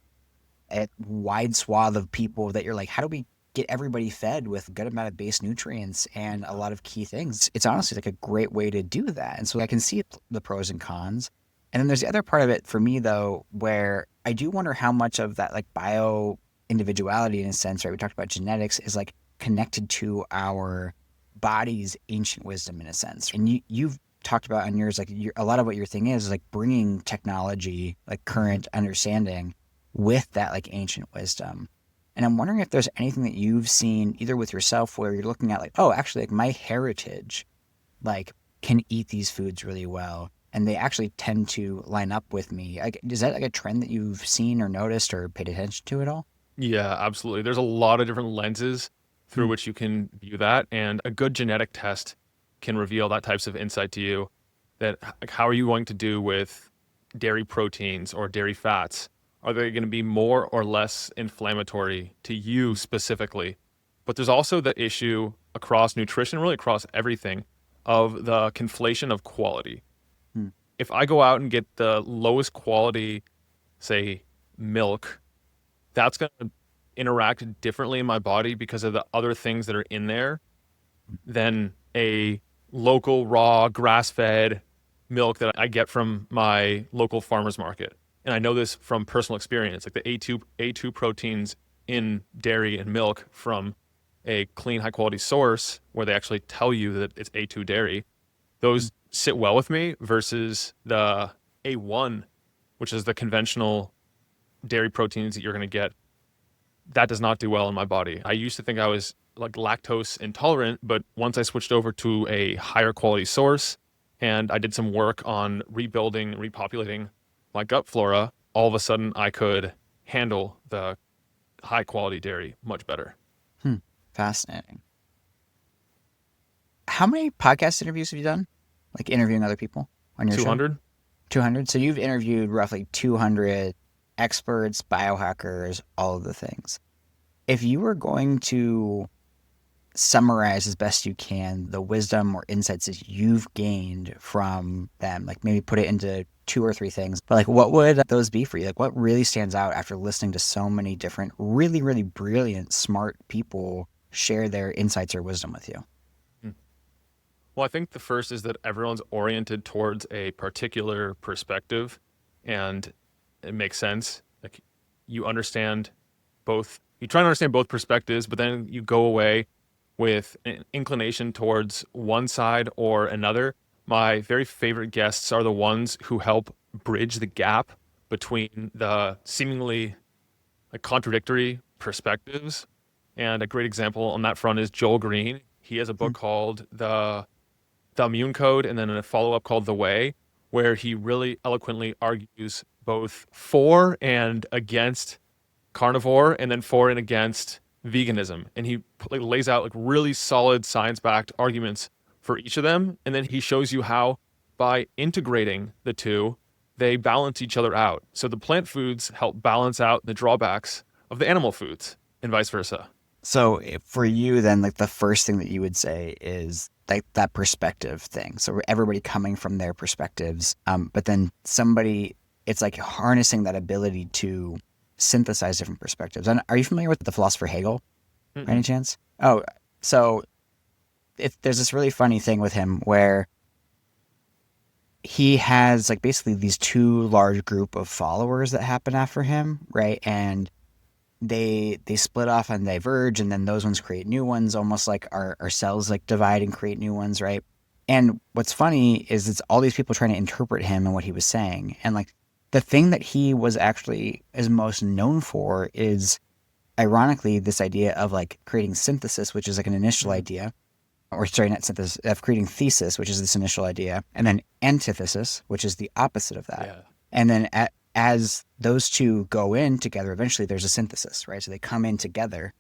a wide swath of people that you're like, how do we get everybody fed with a good amount of base nutrients and a lot of key things? It's honestly like a great way to do that. And so I can see the pros and cons. And then there's the other part of it for me, though, where I do wonder how much of that like bio individuality, in a sense, right? We talked about genetics, is like connected to our body's ancient wisdom, in a sense. And you've talked about on yours, like a lot of what your thing is like bringing technology, like current understanding, with that like ancient wisdom. And I'm wondering if there's anything that you've seen either with yourself where you're looking at like, oh, actually, like my heritage, like can eat these foods really well, and they actually tend to line up with me. Like, is that like a trend that you've seen or noticed or paid attention to at all? Yeah, absolutely. There's a lot of different lenses through Hmm. which you can view that, and a good genetic test can reveal that types of insight to you. That like, how are you going to do with dairy proteins or dairy fats? Are they going to be more or less inflammatory to you specifically? But there's also the issue across nutrition, really across everything, of the conflation of quality. Hmm. If I go out and get the lowest quality, say, milk, that's going to interact differently in my body because of the other things that are in there than a local raw grass-fed milk that I get from my local farmer's market. And I know this from personal experience, like the A2 proteins in dairy and milk from a clean, high quality source where they actually tell you that it's A2 dairy. Those sit well with me versus the A1, which is the conventional dairy proteins that you're going to get. That does not do well in my body. I used to think I was like lactose intolerant, but once I switched over to a higher quality source and I did some work on rebuilding, repopulating my gut flora, all of a sudden I could handle the high quality dairy much better. Fascinating. How many podcast interviews have you done? Like interviewing other people on your show? 200? 200. So you've interviewed roughly 200 experts, biohackers, all of the things. If you were going to summarize as best you can the wisdom or insights that you've gained from them, like maybe put it into 2 or 3 things, but like what would those be for you? Like what really stands out after listening to so many different really, really brilliant, smart people share their insights or wisdom with you? Well, I think the first is that everyone's oriented towards a particular perspective, and it makes sense. Like you understand both, you try to understand both perspectives, but then you go away with an inclination towards one side or another. My very favorite guests are the ones who help bridge the gap between the seemingly like contradictory perspectives. And a great example on that front is Joel Green. He has a book called The Immune Code, and then a follow-up called The Way, where he really eloquently argues both for and against carnivore, and then for and against veganism. And he lays out like really solid science-backed arguments for each of them. And then he shows you how by integrating the two, they balance each other out. So the plant foods help balance out the drawbacks of the animal foods and vice versa. So for you, then, like the first thing that you would say is like that perspective thing. So everybody coming from their perspectives, but then it's like harnessing that ability to synthesize different perspectives. And are you familiar with the philosopher Hegel, by any chance? Oh, so there's this really funny thing with him where he has like basically these two large group of followers that happen after him, right? And they split off and diverge, and then those ones create new ones, almost like our cells like divide and create new ones, right? And what's funny is it's all these people trying to interpret him and what he was saying. And like the thing that he was actually is most known for is ironically this idea of like creating synthesis, which is like an initial idea, or sorry, not synthesis, of creating thesis, which is this initial idea, and then antithesis, which is the opposite of that. Yeah. And then as those two go in together, eventually there's a synthesis, right? So they come in together.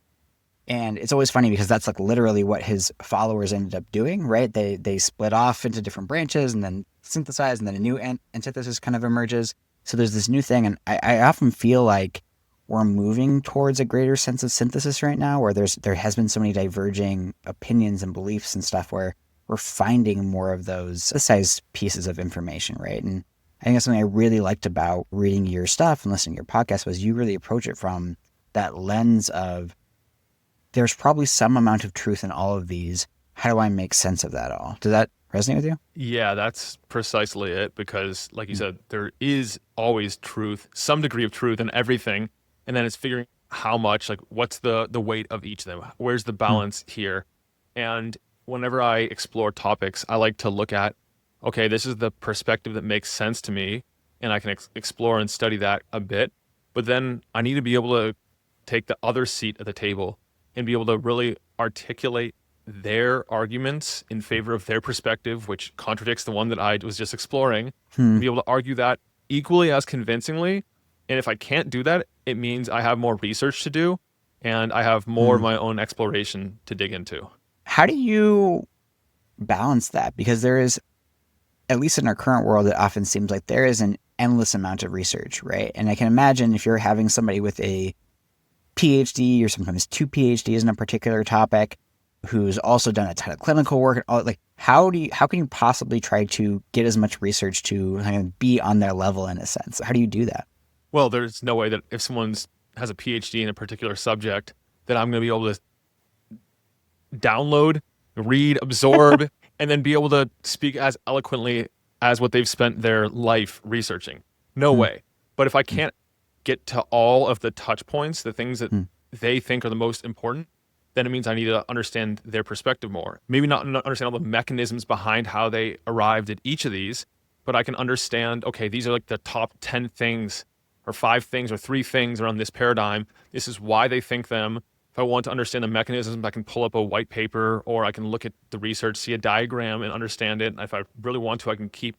And it's always funny because that's like literally what his followers ended up doing, right? They split off into different branches and then synthesize, and then a new antithesis kind of emerges. So there's this new thing. And I often feel like we're moving towards a greater sense of synthesis right now, where there has been so many diverging opinions and beliefs and stuff where we're finding more of those synthesized pieces of information, right? And I think that's something I really liked about reading your stuff and listening to your podcast was you really approach it from that lens of there's probably some amount of truth in all of these. How do I make sense of that all? Does that resonate with you? Yeah, that's precisely it. Because like you said, there is always truth, some degree of truth in everything. And then it's figuring how much, like what's the weight of each of them? Where's the balance here? And whenever I explore topics, I like to look at, okay, this is the perspective that makes sense to me, and I can explore and study that a bit. But then I need to be able to take the other seat at the table and be able to really articulate their arguments in favor of their perspective, which contradicts the one that I was just exploring, and be able to argue that equally as convincingly. And if I can't do that, it means I have more research to do and I have more of my own exploration to dig into. How do you balance that? Because there is, at least in our current world, it often seems like there is an endless amount of research, right? And I can imagine if you're having somebody with a PhD or sometimes 2 PhDs in a particular topic who's also done a ton of clinical work, like how can you possibly try to get as much research to kind of be on their level in a sense? How do you do that? Well, there's no way that if someone has a PhD in a particular subject that I'm going to be able to download, read, absorb, and then be able to speak as eloquently as what they've spent their life researching. No way. But if I can't get to all of the touch points, the things that they think are the most important, then it means I need to understand their perspective more. Maybe not understand all the mechanisms behind how they arrived at each of these, but I can understand, okay, these are like the top 10 things or 5 things or 3 things around this paradigm. This is why they think them. If I want to understand the mechanisms, I can pull up a white paper, or I can look at the research, see a diagram and understand it. And if I really want to, I can keep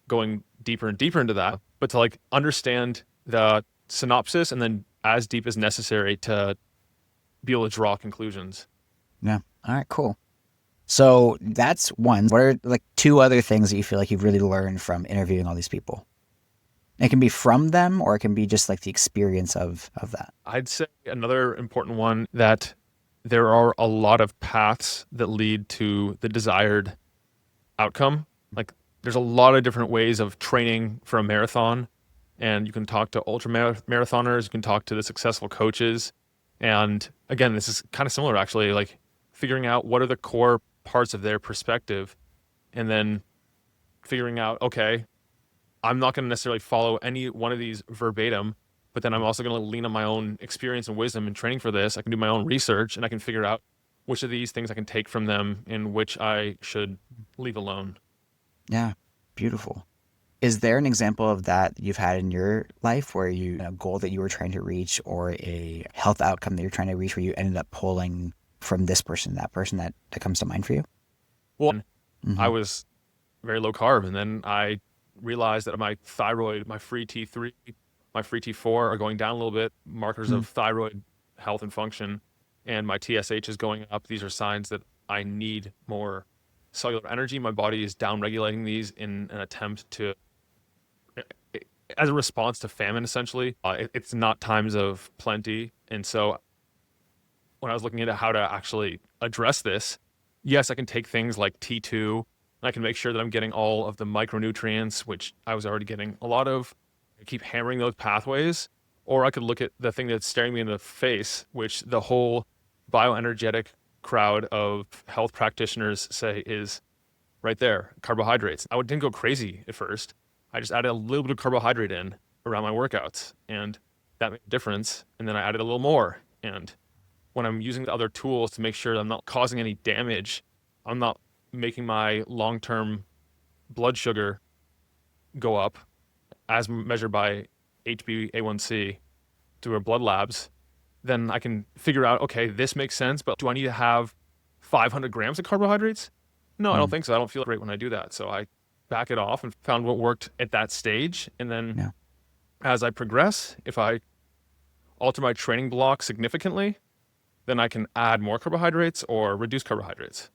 going deeper and deeper into that. But to like understand the synopsis and then as deep as necessary to be able to draw conclusions. Yeah. All right, cool. So that's one. What are like 2 other things that you feel like you've really learned from interviewing all these people? It can be from them, or it can be just like the experience of that. I'd say another important one, that there are a lot of paths that lead to the desired outcome. Like there's a lot of different ways of training for a marathon, and you can talk to ultra marathoners, you can talk to the successful coaches. And again, this is kind of similar actually, like figuring out what are the core parts of their perspective, and then figuring out, okay, I'm not going to necessarily follow any one of these verbatim, but then I'm also going to lean on my own experience and wisdom in training for this. I can do my own research, and I can figure out which of these things I can take from them and which I should leave alone. Yeah, beautiful. Is there an example of that you've had in your life where a goal that you were trying to reach, or a health outcome that you're trying to reach, where you ended up pulling from this person, that comes to mind for you? Well, I was very low carb, and then I realized that my thyroid, my free T3, my free T4 are going down a little bit, markers of thyroid health and function, and my TSH is going up. These are signs that I need more cellular energy. My body is down-regulating these in an attempt to, as a response to famine, essentially. It's not times of plenty. And so when I was looking into how to actually address this, yes, I can take things like T2, and I can make sure that I'm getting all of the micronutrients, which I was already getting a lot of. I keep hammering those pathways. Or I could look at the thing that's staring me in the face, which the whole bioenergetic crowd of health practitioners say is right there, carbohydrates. I didn't go crazy at first. I just added a little bit of carbohydrate in around my workouts, and that made a difference. And then I added a little more. And when I'm using the other tools to make sure that I'm not causing any damage, I'm not making my long-term blood sugar go up as measured by HbA1c through our blood labs, then I can figure out, okay, this makes sense, but do I need to have 500 grams of carbohydrates? No, I don't think so. I don't feel great when I do that. So I back it off and found what worked at that stage. And then as I progress, if I alter my training block significantly, then I can add more carbohydrates or reduce carbohydrates.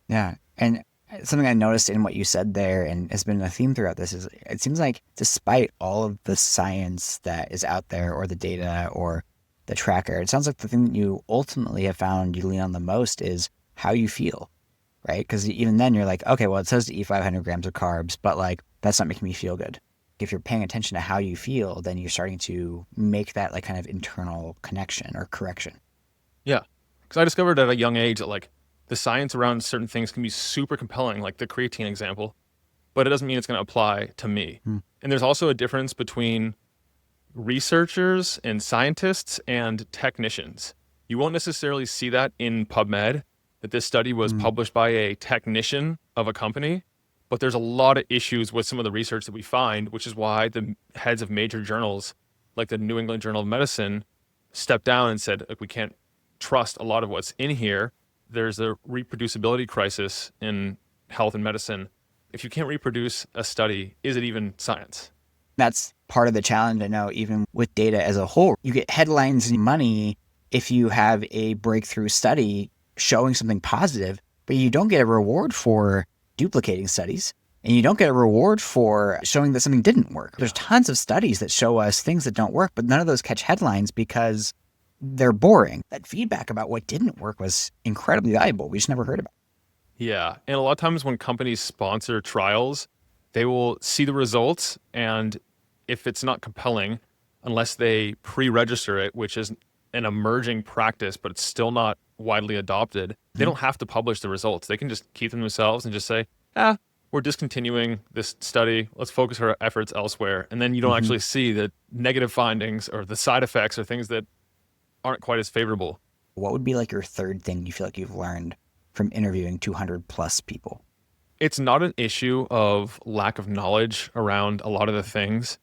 Yeah. And something I noticed in what you said there and has been a theme throughout this is it seems like despite all of the science that is out there or the data or the tracker, it sounds like the thing that you ultimately have found you lean on the most is how you feel, right? Because even then you're like, okay, well, it says to eat 500 grams of carbs, but like that's not making me feel good. If you're paying attention to how you feel, then you're starting to make that like kind of internal connection or correction. Yeah. Because I discovered at a young age that like the science around certain things can be super compelling, like the creatine example, but it doesn't mean it's going to apply to me. And there's also a difference between researchers and scientists and technicians. You won't necessarily see that in PubMed, that this study was published by a technician of a company, but there's a lot of issues with some of the research that we find, which is why the heads of major journals, like the New England Journal of Medicine, stepped down and said, like, we can't trust a lot of what's in here. There's a reproducibility crisis in health and medicine. If you can't reproduce a study, is it even science? That's part of the challenge. I know even with data as a whole, you get headlines and money if you have a breakthrough study showing something positive, but you don't get a reward for duplicating studies and you don't get a reward for showing that something didn't work. There's tons of studies that show us things that don't work, but none of those catch headlines because they're boring. That feedback about what didn't work was incredibly valuable. We just never heard about it. Yeah. And a lot of times when companies sponsor trials, they will see the results. And if it's not compelling, unless they pre-register it, which is an emerging practice, but it's still not widely adopted, they don't have to publish the results. They can just keep them themselves and just say, we're discontinuing this study. Let's focus our efforts elsewhere. And then you don't actually see the negative findings or the side effects or things that aren't quite as favorable. What would be like your third thing you feel like you've learned from interviewing 200 plus people? It's not an issue of lack of knowledge around a lot of the things.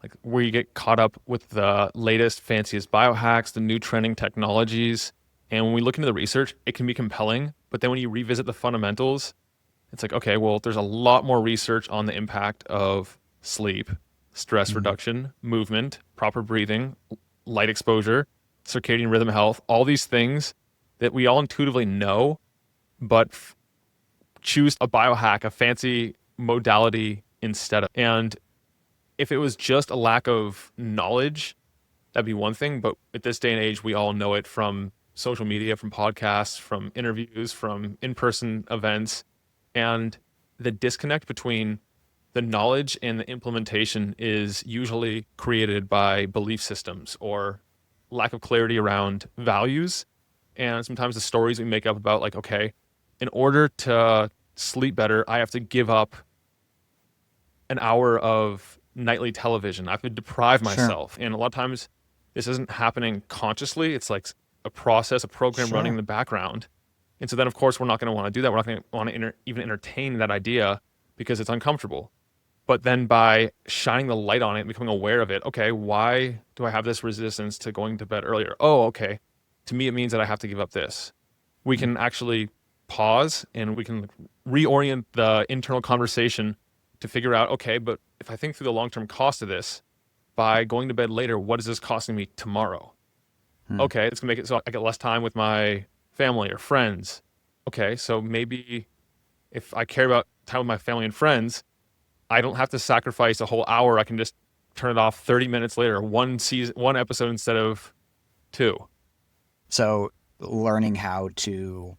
Like where you get caught up with the latest, fanciest biohacks, the new trending technologies. And when we look into the research, it can be compelling. But then when you revisit the fundamentals, it's like, okay, well, there's a lot more research on the impact of sleep, stress reduction, movement, proper breathing, light exposure, circadian rhythm health, all these things that we all intuitively know, but choose a biohack, a fancy modality instead of. And if it was just a lack of knowledge, that'd be one thing. But at this day and age, we all know it from social media, from podcasts, from interviews, from in-person events. And the disconnect between the knowledge and the implementation is usually created by belief systems or lack of clarity around values. And sometimes the stories we make up about like, okay, in order to sleep better, I have to give up an hour of nightly television. I have to deprive myself. And a lot of times this isn't happening consciously. It's like a process, a program running in the background. And so then, of course, we're not going to want to do that. We're not going to want to even entertain that idea because it's uncomfortable. But then by shining the light on it and becoming aware of it, okay, why do I have this resistance to going to bed earlier? Oh, okay. To me, it means that I have to give up this. We can actually pause and we can reorient the internal conversation to figure out, okay, but if I think through the long-term cost of this, by going to bed later, what is this costing me tomorrow? Okay, it's gonna make it so I get less time with my family or friends. Okay, so maybe if I care about time with my family and friends, I don't have to sacrifice a whole hour. I can just turn it off 30 minutes later, one episode instead of two. So learning how to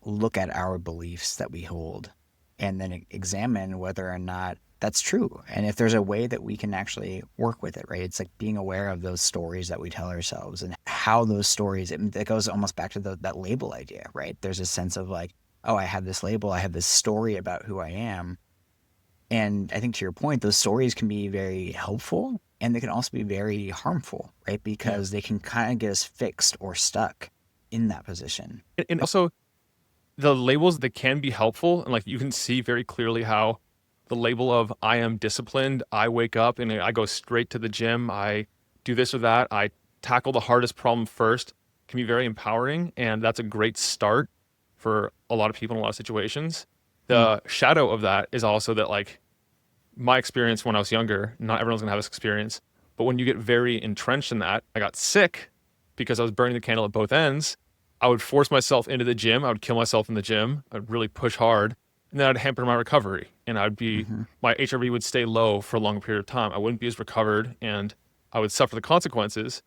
look at our beliefs that we hold and then examine whether or not that's true. And if there's a way that we can actually work with it, right? It's like being aware of those stories that we tell ourselves and how those stories, it goes almost back to that label idea, right? There's a sense of like, oh, I have this label, I have this story about who I am. And I think to your point, those stories can be very helpful and they can also be very harmful, right? Because they can kind of get us fixed or stuck in that position. And also, the labels that can be helpful, and like you can see very clearly how the label of I am disciplined, I wake up and I go straight to the gym, I do this or that, I tackle the hardest problem first, can be very empowering. And that's a great start for a lot of people in a lot of situations. The shadow of that is also that, like, my experience when I was younger, not everyone's gonna have this experience, but when you get very entrenched in that, I got sick because I was burning the candle at both ends. I would force myself into the gym. I would kill myself in the gym. I'd really push hard, and then I'd hamper my recovery. And my HRV would stay low for a long period of time. I wouldn't be as recovered, and I would suffer the consequences.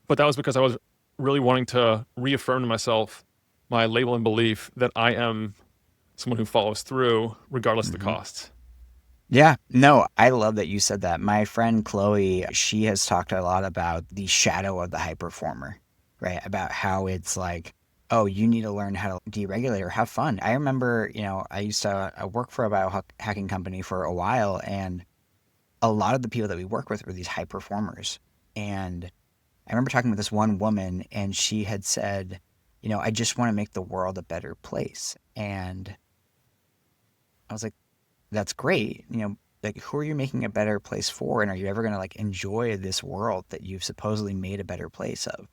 But that was because I was really wanting to reaffirm to myself my label and belief that I am someone who follows through regardless of the costs. Yeah, no, I love that you said that. My friend Chloe, she has talked a lot about the shadow of the high performer, right? About how it's like, oh, you need to learn how to deregulate or have fun. I remember, I used to work for a biohacking company for a while, and a lot of the people that we work with were these high performers. And I remember talking with this one woman, and she had said, I just want to make the world a better place. And I was like, that's great. Like, who are you making a better place for? And are you ever going to like enjoy this world that you've supposedly made a better place of?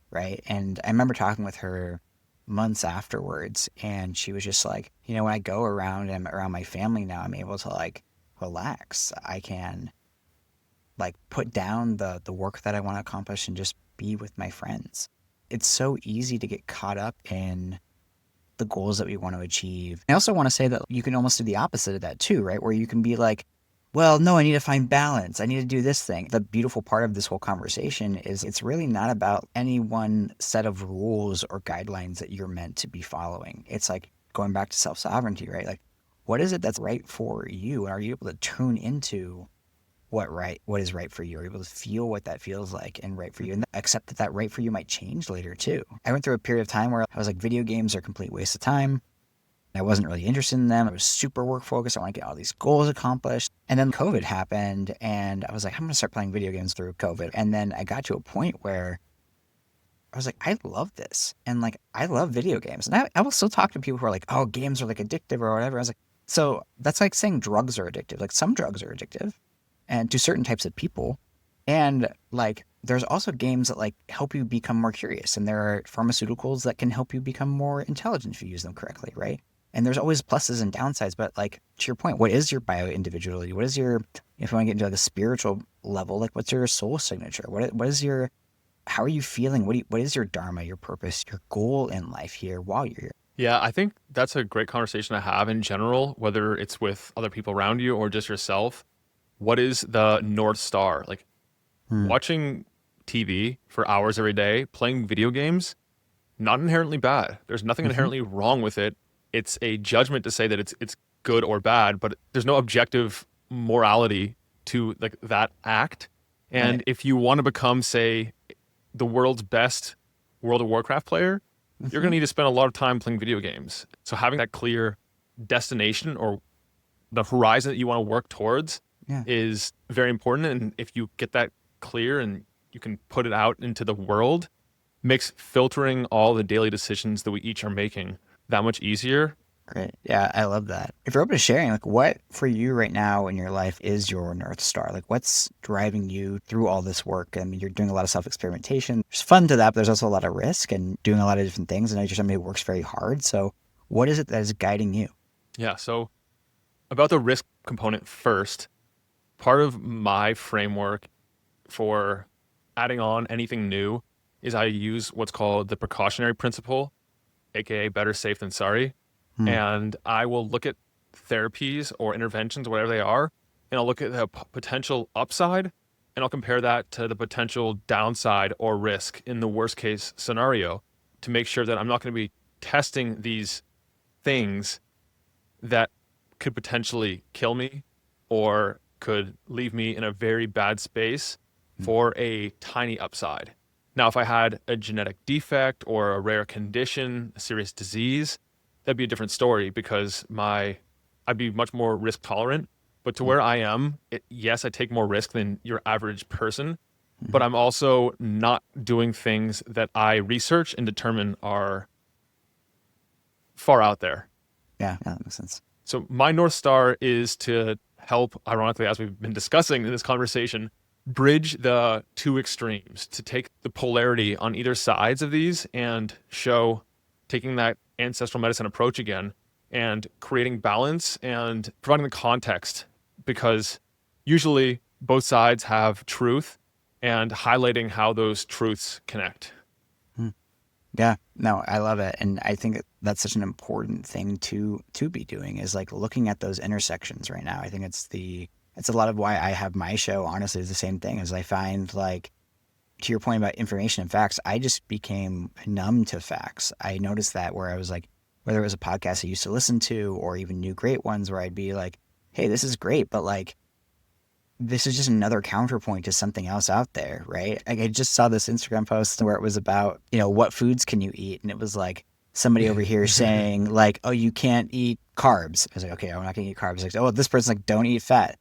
Right. And I remember talking with her months afterwards, and she was just like, when I go around and I'm around my family now, I'm able to like relax. I can like put down the work that I want to accomplish and just be with my friends. It's so easy to get caught up in the goals that we want to achieve. I also want to say that you can almost do the opposite of that too, right? Where you can be like, well, no, I need to find balance. I need to do this thing. The beautiful part of this whole conversation is it's really not about any one set of rules or guidelines that you're meant to be following. It's like going back to self-sovereignty, right? Like, what is it that's right for you? And are you able to tune into what is right for you? Are you able to feel what that feels like and right for you, and accept that right for you might change later too? I went through a period of time where I was like, video games are a complete waste of time. I wasn't really interested in them. I was super work focused. I want to get all these goals accomplished. And then COVID happened, and I was like, I'm going to start playing video games through COVID. And then I got to a point where I was like, I love this. And like, I love video games. And I will still talk to people who are like, oh, games are like addictive or whatever. I was like, so that's like saying drugs are addictive. Like, some drugs are addictive, and to certain types of people. And like, there's also games that like help you become more curious. And there are pharmaceuticals that can help you become more intelligent if you use them correctly, right? And there's always pluses and downsides. But like, to your point, what is your bioindividuality? What is your, if you want to get into like a spiritual level, like what's your soul signature? What is your, how are you feeling? What is your dharma, your purpose, your goal in life here while you're here? Yeah, I think that's a great conversation to have in general, whether it's with other people around you or just yourself. What is the North Star? Like, watching TV for hours every day, playing video games, not inherently bad. There's nothing inherently wrong with it. It's a judgment to say that it's good or bad, but there's no objective morality to like that act. And if you want to become, say, the world's best World of Warcraft player, you're going to need to spend a lot of time playing video games. So having that clear destination or the horizon that you want to work towards is very important. And if you get that clear and you can put it out into the world, makes filtering all the daily decisions that we each are making that much easier. Great. Yeah, I love that. If you're open to sharing, like, what for you right now in your life is your North Star? Like, what's driving you through all this work? I mean, you're doing a lot of self-experimentation. There's fun to that, but there's also a lot of risk and doing a lot of different things. And I know you're somebody who works very hard. So what is it that is guiding you? Yeah, so about the risk component first, part of my framework for adding on anything new is I use what's called the precautionary principle, aka better safe than sorry. And I will look at therapies or interventions, whatever they are, and I'll look at the potential upside and I'll compare that to the potential downside or risk in the worst case scenario to make sure that I'm not going to be testing these things that could potentially kill me or could leave me in a very bad space for a tiny upside. Now, if I had a genetic defect or a rare condition, a serious disease, that'd be a different story because I'd be much more risk tolerant. But to where I am, yes, I take more risk than your average person, but I'm also not doing things that I research and determine are far out there. Yeah, that makes sense. So my North Star is to help, ironically, as we've been discussing in this conversation, bridge the two extremes, to take the polarity on either sides of these and show taking that ancestral medicine approach again and creating balance and providing the context, because usually both sides have truth and highlighting how those truths connect. Yeah, no, I love it. And I think that's such an important thing to be doing, is like looking at those intersections right now. I think it's a lot of why I have my show, honestly, is the same thing. As I find, like, to your point about information and facts, I just became numb to facts. I noticed that where I was like, whether it was a podcast I used to listen to or even new great ones where I'd be like, hey, this is great, but like, this is just another counterpoint to something else out there, right? Like, I just saw this Instagram post where it was about, what foods can you eat? And it was like somebody over here saying like, oh, you can't eat carbs. I was like, okay, I'm not gonna eat carbs. Like, oh, this person's like, don't eat fat,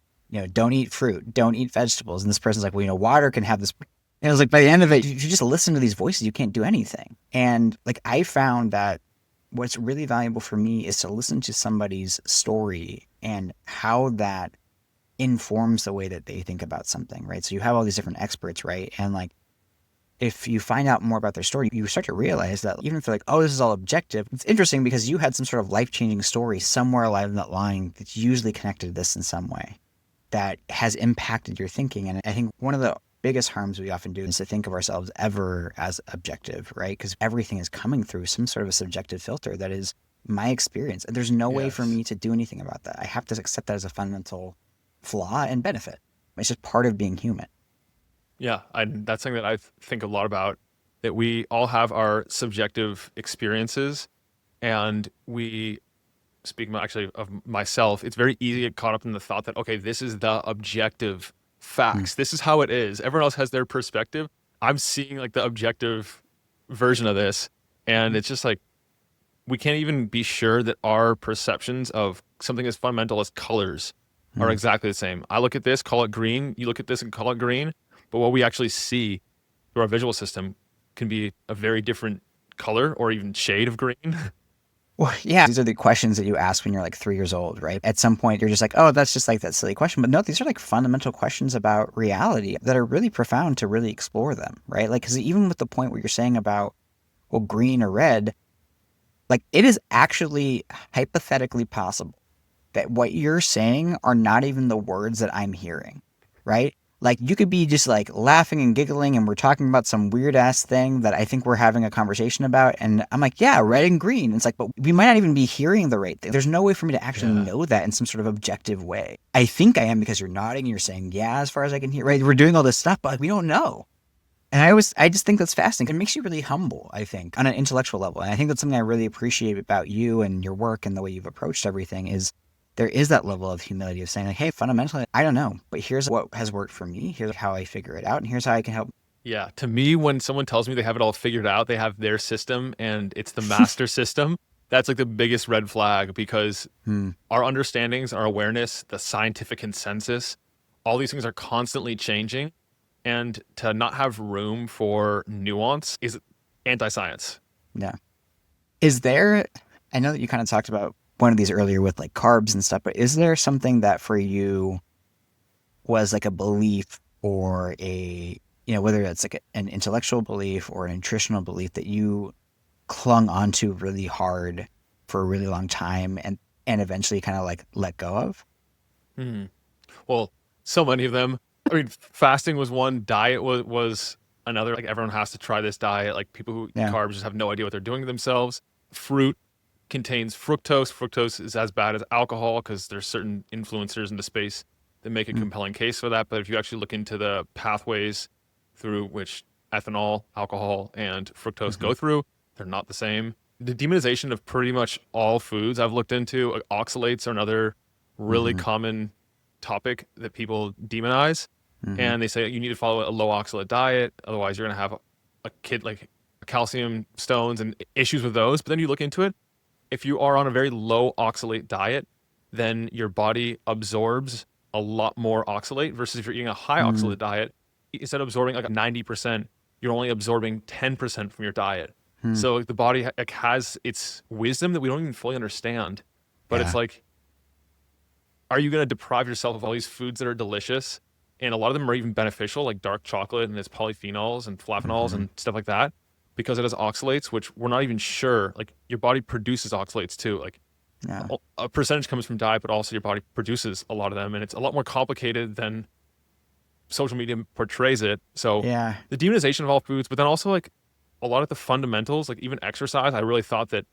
don't eat fruit, don't eat vegetables. And this person's like, well, water can have this. And it was like, by the end of it, if you just listen to these voices, you can't do anything. And like, I found that what's really valuable for me is to listen to somebody's story and how that informs the way that they think about something, right? So you have all these different experts, right? And like, if you find out more about their story, you start to realize that even if they're like, oh, this is all objective, it's interesting because you had some sort of life-changing story somewhere along that line that's usually connected to this in some way that has impacted your thinking. And I think one of the biggest harms we often do is to think of ourselves ever as objective, right? Because everything is coming through some sort of a subjective filter that is my experience. And there's no way for me to do anything about that. I have to accept that as a fundamental flaw and benefit. It's just part of being human. Yeah, that's something that I think a lot about, that we all have our subjective experiences, and speaking actually of myself, it's very easy to get caught up in the thought that, okay, this is the objective facts. This is how it is. Everyone else has their perspective. I'm seeing like the objective version of this, and it's just like, we can't even be sure that our perceptions of something as fundamental as colors are exactly the same. I look at this, call it green. You look at this and call it green. But what we actually see through our visual system can be a very different color or even shade of green. Well, yeah, these are the questions that you ask when you're like 3 years old, right? At some point, you're just like, oh, that's just like that silly question. But no, these are like fundamental questions about reality that are really profound to really explore them, right? Like, because even with the point where you're saying about, well, green or red, like, it is actually hypothetically possible that what you're saying are not even the words that I'm hearing, right? Like, you could be just like laughing and giggling and we're talking about some weird ass thing that I think we're having a conversation about. And I'm like, yeah, red and green. It's like, but we might not even be hearing the right thing. There's no way for me to actually know that in some sort of objective way. I think I am because you're nodding and you're saying, yeah, as far as I can hear, right? We're doing all this stuff, but like, we don't know. And I just think that's fascinating. It makes you really humble, I think, on an intellectual level. And I think that's something I really appreciate about you and your work and the way you've approached everything is there is that level of humility of saying like, hey, fundamentally, I don't know, but here's what has worked for me. Here's how I figure it out. And here's how I can help. Yeah. To me, when someone tells me they have it all figured out, they have their system and it's the master system, that's like the biggest red flag, because our understandings, our awareness, the scientific consensus, all these things are constantly changing. And to not have room for nuance is anti-science. Yeah. Is there, I know that you kind of talked about one of these earlier with like carbs and stuff, but is there something that for you was like a belief or a, whether it's like an intellectual belief or a nutritional belief that you clung onto really hard for a really long time and eventually kind of like let go of? Well, so many of them. I mean, fasting was one. Diet was another. Like everyone has to try this diet. Like people who eat Yeah. carbs just have no idea what they're doing to themselves. Fruit contains fructose. Fructose is as bad as alcohol because there's certain influencers in the space that make a compelling case for that. But if you actually look into the pathways through which ethanol, alcohol, and fructose go through, they're not the same. The demonization of pretty much all foods I've looked into, oxalates are another really common topic that people demonize. And they say you need to follow a low oxalate diet, otherwise you're going to have a kid like calcium stones and issues with those. But then you look into it, if you are on a very low oxalate diet, then your body absorbs a lot more oxalate versus if you're eating a high oxalate diet, instead of absorbing like 90%, you're only absorbing 10% from your diet. So the body has its wisdom that we don't even fully understand. But it's like, are you going to deprive yourself of all these foods that are delicious? And a lot of them are even beneficial, like dark chocolate and its polyphenols and flavonols and stuff like that, because it has oxalates, which we're not even sure. Like your body produces oxalates too. Like a percentage comes from diet, but also your body produces a lot of them. And it's a lot more complicated than social media portrays it. So the demonization of all foods, but then also like a lot of the fundamentals, like even exercise, I really thought that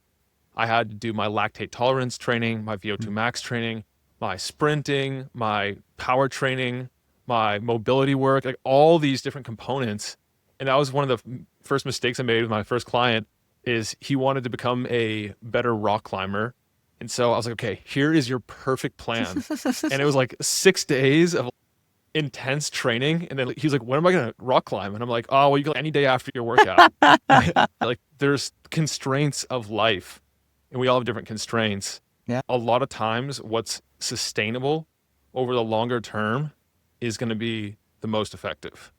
I had to do my lactate tolerance training, my VO2 max training, my sprinting, my power training, my mobility work, like all these different components. And that was one of the first mistakes I made with my first client is he wanted to become a better rock climber. And so I was like, okay, here is your perfect plan. And it was like 6 days of intense training. And then he was like, when am I going to rock climb? And I'm like, oh, well, you go any day after your workout. Like there's constraints of life and we all have different constraints. A lot of times what's sustainable over the longer term is going to be the most effective.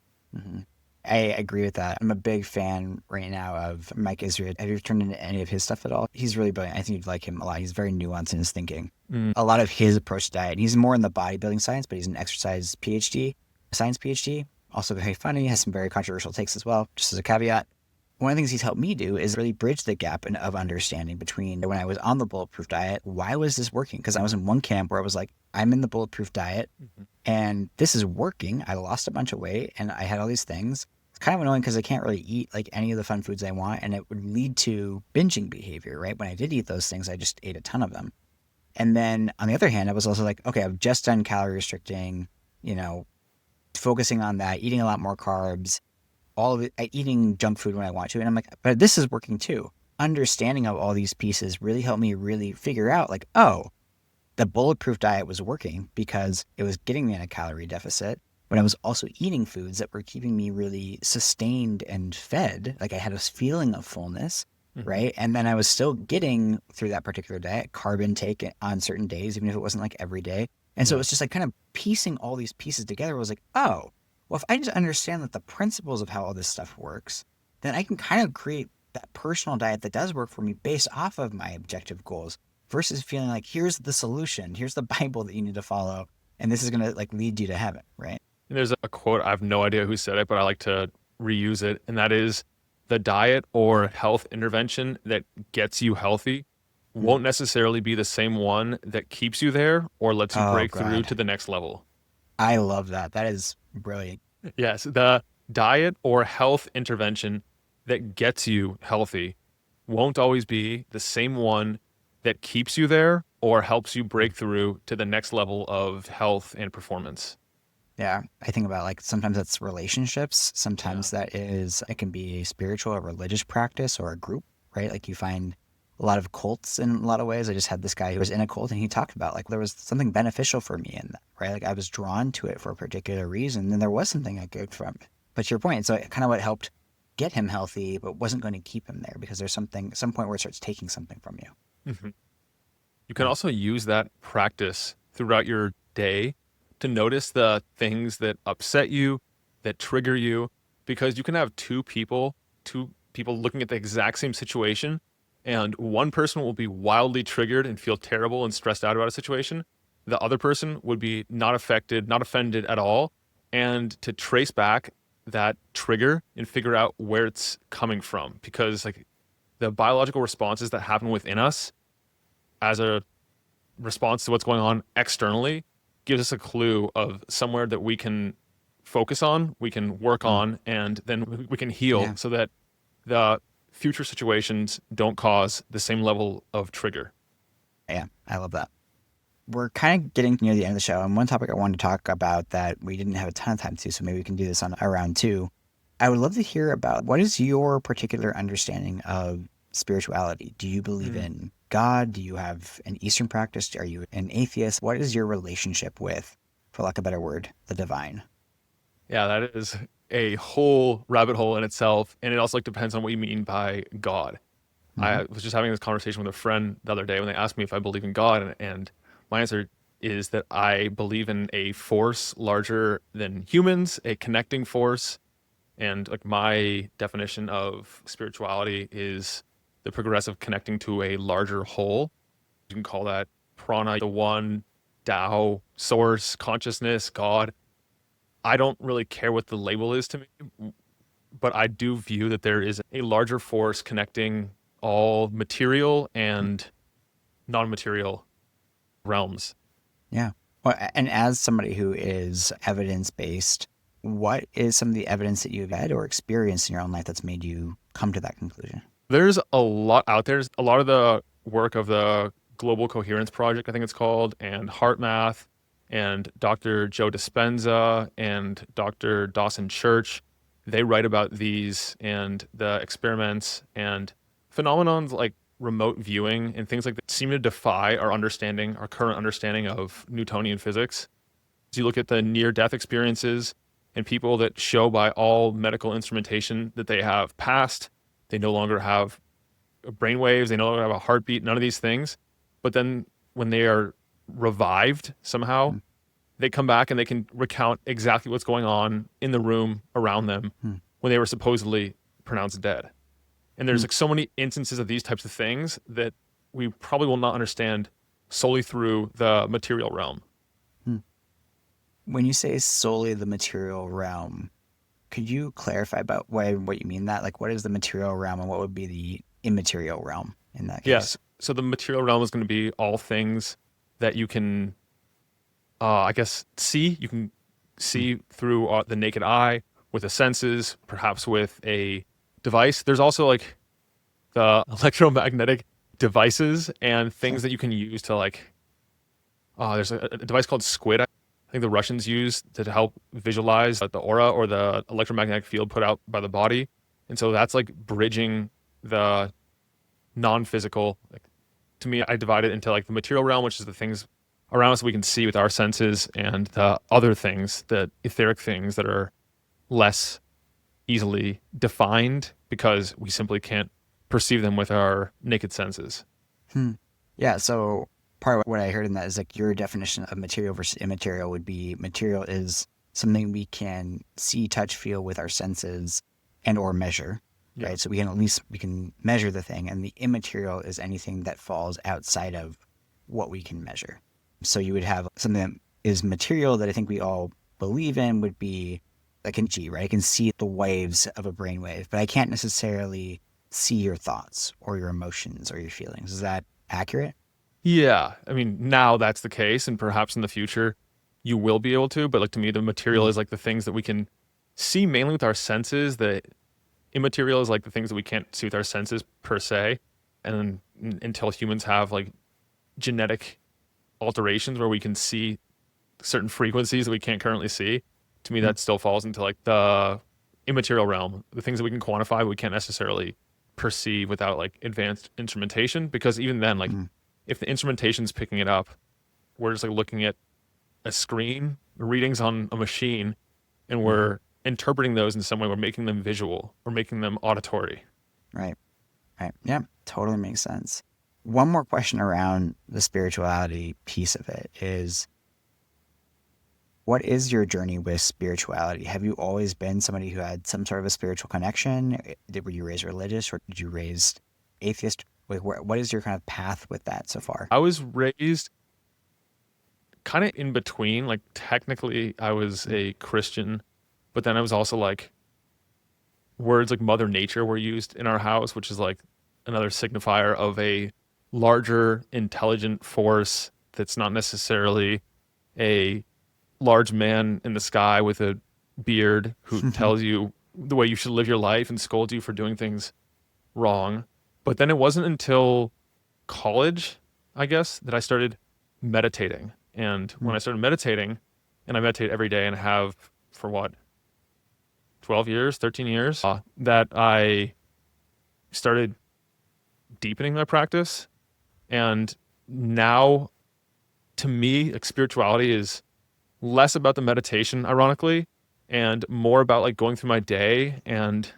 I agree with that. I'm a big fan right now of Mike Israel. Have you turned into any of his stuff at all? He's really brilliant. I think you'd like him a lot. He's very nuanced in his thinking. A lot of his approach to diet, he's more in the bodybuilding science, but he's an exercise PhD, science PhD. Also very funny, has some very controversial takes as well, just as a caveat. One of the things he's helped me do is really bridge the gap of understanding between when I was on the bulletproof diet, why was this working? Because I was in one camp where I was like, I'm in the bulletproof diet and this is working. I lost a bunch of weight and I had all these things. It's kind of annoying because I can't really eat like any of the fun foods I want and it would lead to binging behavior, right? When I did eat those things, I just ate a ton of them. And then on the other hand, I was also like, okay, I've just done calorie restricting, focusing on that, eating a lot more carbs, all of it, eating junk food when I want to. And I'm like, but this is working too. Understanding of all these pieces really helped me really figure out like, oh, the bulletproof diet was working because it was getting me in a calorie deficit, but I was also eating foods that were keeping me really sustained and fed. Like I had a feeling of fullness, right? And then I was still getting through that particular diet, carb intake on certain days, even if it wasn't like every day. And so it was just like kind of piecing all these pieces together. I was like, oh, well, if I just understand that the principles of how all this stuff works, then I can kind of create that personal diet that does work for me based off of my objective goals versus feeling like, here's the solution, here's the Bible that you need to follow, and this is going to like lead you to heaven, right? And there's a quote, I have no idea who said it, but I like to reuse it. And that is, the diet or health intervention that gets you healthy won't necessarily be the same one that keeps you there or lets you break through to the next level. I love that. That is brilliant. Yes, the diet or health intervention that gets you healthy won't always be the same one that keeps you there or helps you break through to the next level of health and performance. Yeah, I think about like sometimes that's relationships. Sometimes it can be a spiritual or religious practice or a group, right? Like you find a lot of cults in a lot of ways. I just had this guy who was in a cult and he talked about like there was something beneficial for me in that, right? Like I was drawn to it for a particular reason and there was something I gained from it. But to your point, so kind of what helped get him healthy, but wasn't going to keep him there because there's some point where it starts taking something from you. You can also use that practice throughout your day to notice the things that upset you, that trigger you, because you can have two people looking at the exact same situation, and one person will be wildly triggered and feel terrible and stressed out about a situation. The other person would be not affected, not offended at all, and to trace back that trigger and figure out where it's coming from, because like the biological responses that happen within us as a response to what's going on externally gives us a clue of somewhere that we can focus on, we can work on, and then we can heal so that the future situations don't cause the same level of trigger. Yeah, I love that. We're kind of getting near the end of the show, and one topic I wanted to talk about that we didn't have a ton of time to, so maybe we can do this on a round two. I would love to hear about what is your particular understanding of spirituality? Do you believe in God? Do you have an Eastern practice? Are you an atheist? What is your relationship with, for lack of a better word, the divine? Yeah, that is a whole rabbit hole in itself, and it also depends on what you mean by God. I was just having this conversation with a friend the other day when they asked me if I believe in God, and my answer is that I believe in a force larger than humans, a connecting force. And my definition of spirituality is the progressive connecting to a larger whole. You can call that prana, the one, Tao, source, consciousness, God. I don't really care what the label is to me, but I do view that there is a larger force connecting all material and non-material realms. Yeah. Well, and as somebody who is evidence-based, what is some of the evidence that you've had or experienced in your own life that's made you come to that conclusion? There's a lot out there. A lot of the work of the Global Coherence Project, I think it's called, and HeartMath, and Dr. Joe Dispenza and Dr. Dawson Church, they write about these and the experiments and phenomenons like remote viewing and things like that seem to defy our understanding, our current understanding of Newtonian physics. As you look at the near-death experiences and people that show by all medical instrumentation that they have passed, they no longer have brainwaves, they no longer have a heartbeat, none of these things. But then when they are revived somehow, they come back and they can recount exactly what's going on in the room around them when they were supposedly pronounced dead. And there's so many instances of these types of things that we probably will not understand solely through the material realm. When you say solely the material realm, could you clarify about what you mean that? Like, what is the material realm and what would be the immaterial realm in that case? Yes. So the material realm is going to be all things that you can, I guess, see. You can see through the naked eye, with the senses, perhaps with a device. There's also the electromagnetic devices and things that you can use to there's a device called Squid. I think the Russians use to help visualize the aura or the electromagnetic field put out by the body. And so that's bridging the non-physical. To me, I divide it into the material realm, which is the things around us we can see with our senses, and the other things, the etheric things that are less easily defined because we simply can't perceive them with our naked senses. Yeah, so part of what I heard in that is your definition of material versus immaterial would be material is something we can see, touch, feel with our senses and or measure, right? So we can measure the thing, and the immaterial is anything that falls outside of what we can measure. So you would have something that is material that I think we all believe in would be like an G, right? I can see the waves of a brainwave, but I can't necessarily see your thoughts or your emotions or your feelings. Is that accurate? Yeah. I mean, now that's the case, and perhaps in the future you will be able to, but to me, the material is the things that we can see mainly with our senses. The immaterial is the things that we can't see with our senses per se. And until humans have genetic alterations where we can see certain frequencies that we can't currently see, to me, that still falls into the immaterial realm. The things that we can quantify, but we can't necessarily perceive without advanced instrumentation. Because even then, if the instrumentation's picking it up, we're just looking at a screen, readings on a machine, and we're interpreting those in some way. We're making them visual. We're making them auditory. Right. Yeah, totally makes sense. One more question around the spirituality piece of it is, what is your journey with spirituality? Have you always been somebody who had some sort of a spiritual connection? Were you raised religious, or did you raise atheist? What is your kind of path with that so far? I was raised kind of in between. Technically, I was a Christian, but then I was also words like Mother Nature were used in our house, which is another signifier of a larger intelligent force that's not necessarily a large man in the sky with a beard who tells you the way you should live your life and scolds you for doing things wrong. But then it wasn't until college, I guess, that I started meditating. And when I started meditating, and I meditate every day and have for 12 years, 13 years, that I started deepening my practice. And now, to me, like, spirituality is less about the meditation, ironically, and more about like going through my day and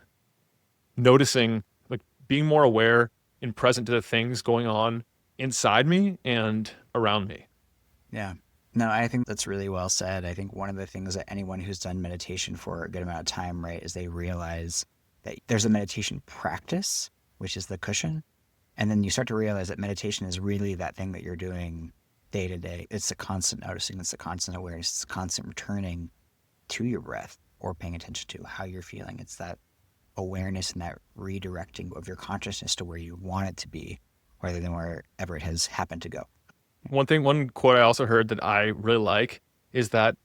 noticing, like being more aware and present to the things going on inside me and around me. Yeah. No, I think that's really well said. I think one of the things that anyone who's done meditation for a good amount of time, right, is they realize that there's a meditation practice, which is the cushion. And then you start to realize that meditation is really that thing that you're doing day to day. It's the constant noticing, it's the constant awareness, it's the constant returning to your breath or paying attention to how you're feeling. It's that awareness and that redirecting of your consciousness to where you want it to be rather than wherever it has happened to go. One quote I also heard that I really like is that,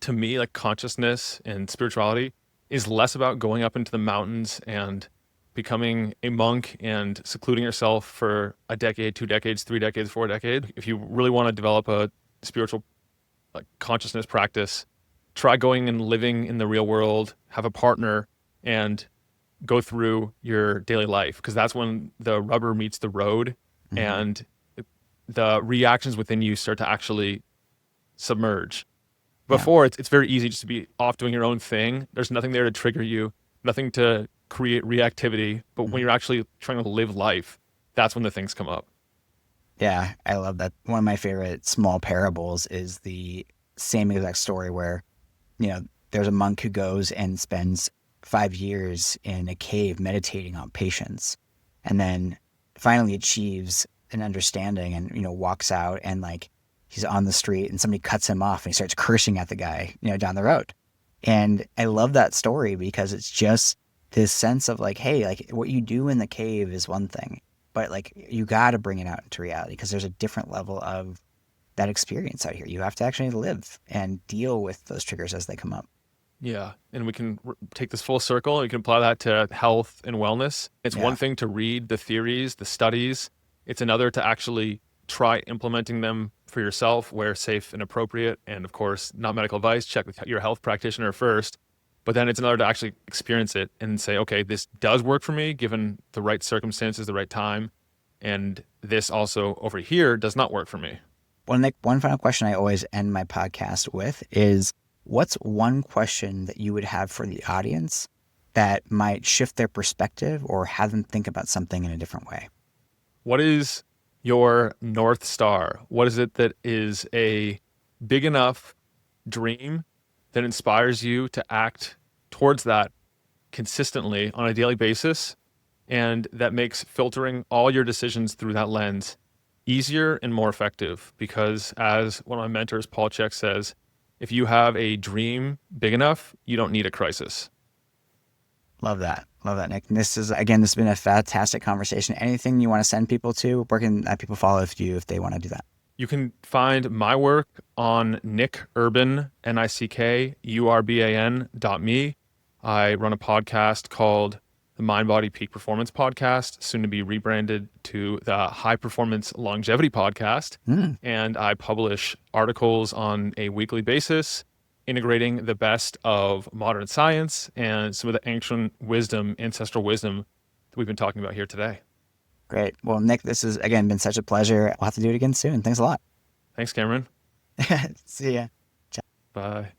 to me, like, consciousness and spirituality is less about going up into the mountains and becoming a monk and secluding yourself for a decade, 2 decades, 3 decades, 4 decades. If you really want to develop a spiritual, like, consciousness practice, try going and living in the real world, have a partner, and go through your daily life, because that's when the rubber meets the road and the reactions within you start to actually submerge. Before, it's very easy just to be off doing your own thing. There's nothing there to trigger you, nothing to create reactivity. But when you're actually trying to live life, that's when the things come up. Yeah, I love that. One of my favorite small parables is the same exact story where, there's a monk who goes and spends 5 years in a cave meditating on patience, and then finally achieves an understanding and, walks out and like he's on the street and somebody cuts him off and he starts cursing at the guy, down the road. And I love that story because it's just this sense of like, hey, like what you do in the cave is one thing, but like you got to bring it out into reality because there's a different level of that experience out here. You have to actually live and deal with those triggers as they come up. Yeah. And we can take this full circle and we can apply that to health and wellness. It's one thing to read the theories, the studies. It's another to actually try implementing them for yourself where safe and appropriate. And of course, not medical advice, check with your health practitioner first. But then it's another to actually experience it and say, okay, this does work for me given the right circumstances, the right time. And this also over here does not work for me. Well, Nick, one final question I always end my podcast with is, what's one question that you would have for the audience that might shift their perspective or have them think about something in a different way? What is your North Star? What is it that is a big enough dream that inspires you to act towards that consistently on a daily basis, and that makes filtering all your decisions through that lens easier and more effective? Because as one of my mentors, Paul Chek, says, if you have a dream big enough, you don't need a crisis. Love that. Love that, Nick. This has been a fantastic conversation. Anything you want to send people to? Where can people follow you if they want to do that? You can find my work on Nick Urban, NickUrban.me. I run a podcast called the Mind Body Peak Performance Podcast, soon to be rebranded to the High Performance Longevity Podcast. And I publish articles on a weekly basis, integrating the best of modern science and some of the ancient wisdom, ancestral wisdom that we've been talking about here today. Great. Well, Nick, this has, again, been such a pleasure. We'll have to do it again soon. Thanks a lot. Thanks, Cameron. See ya. Bye.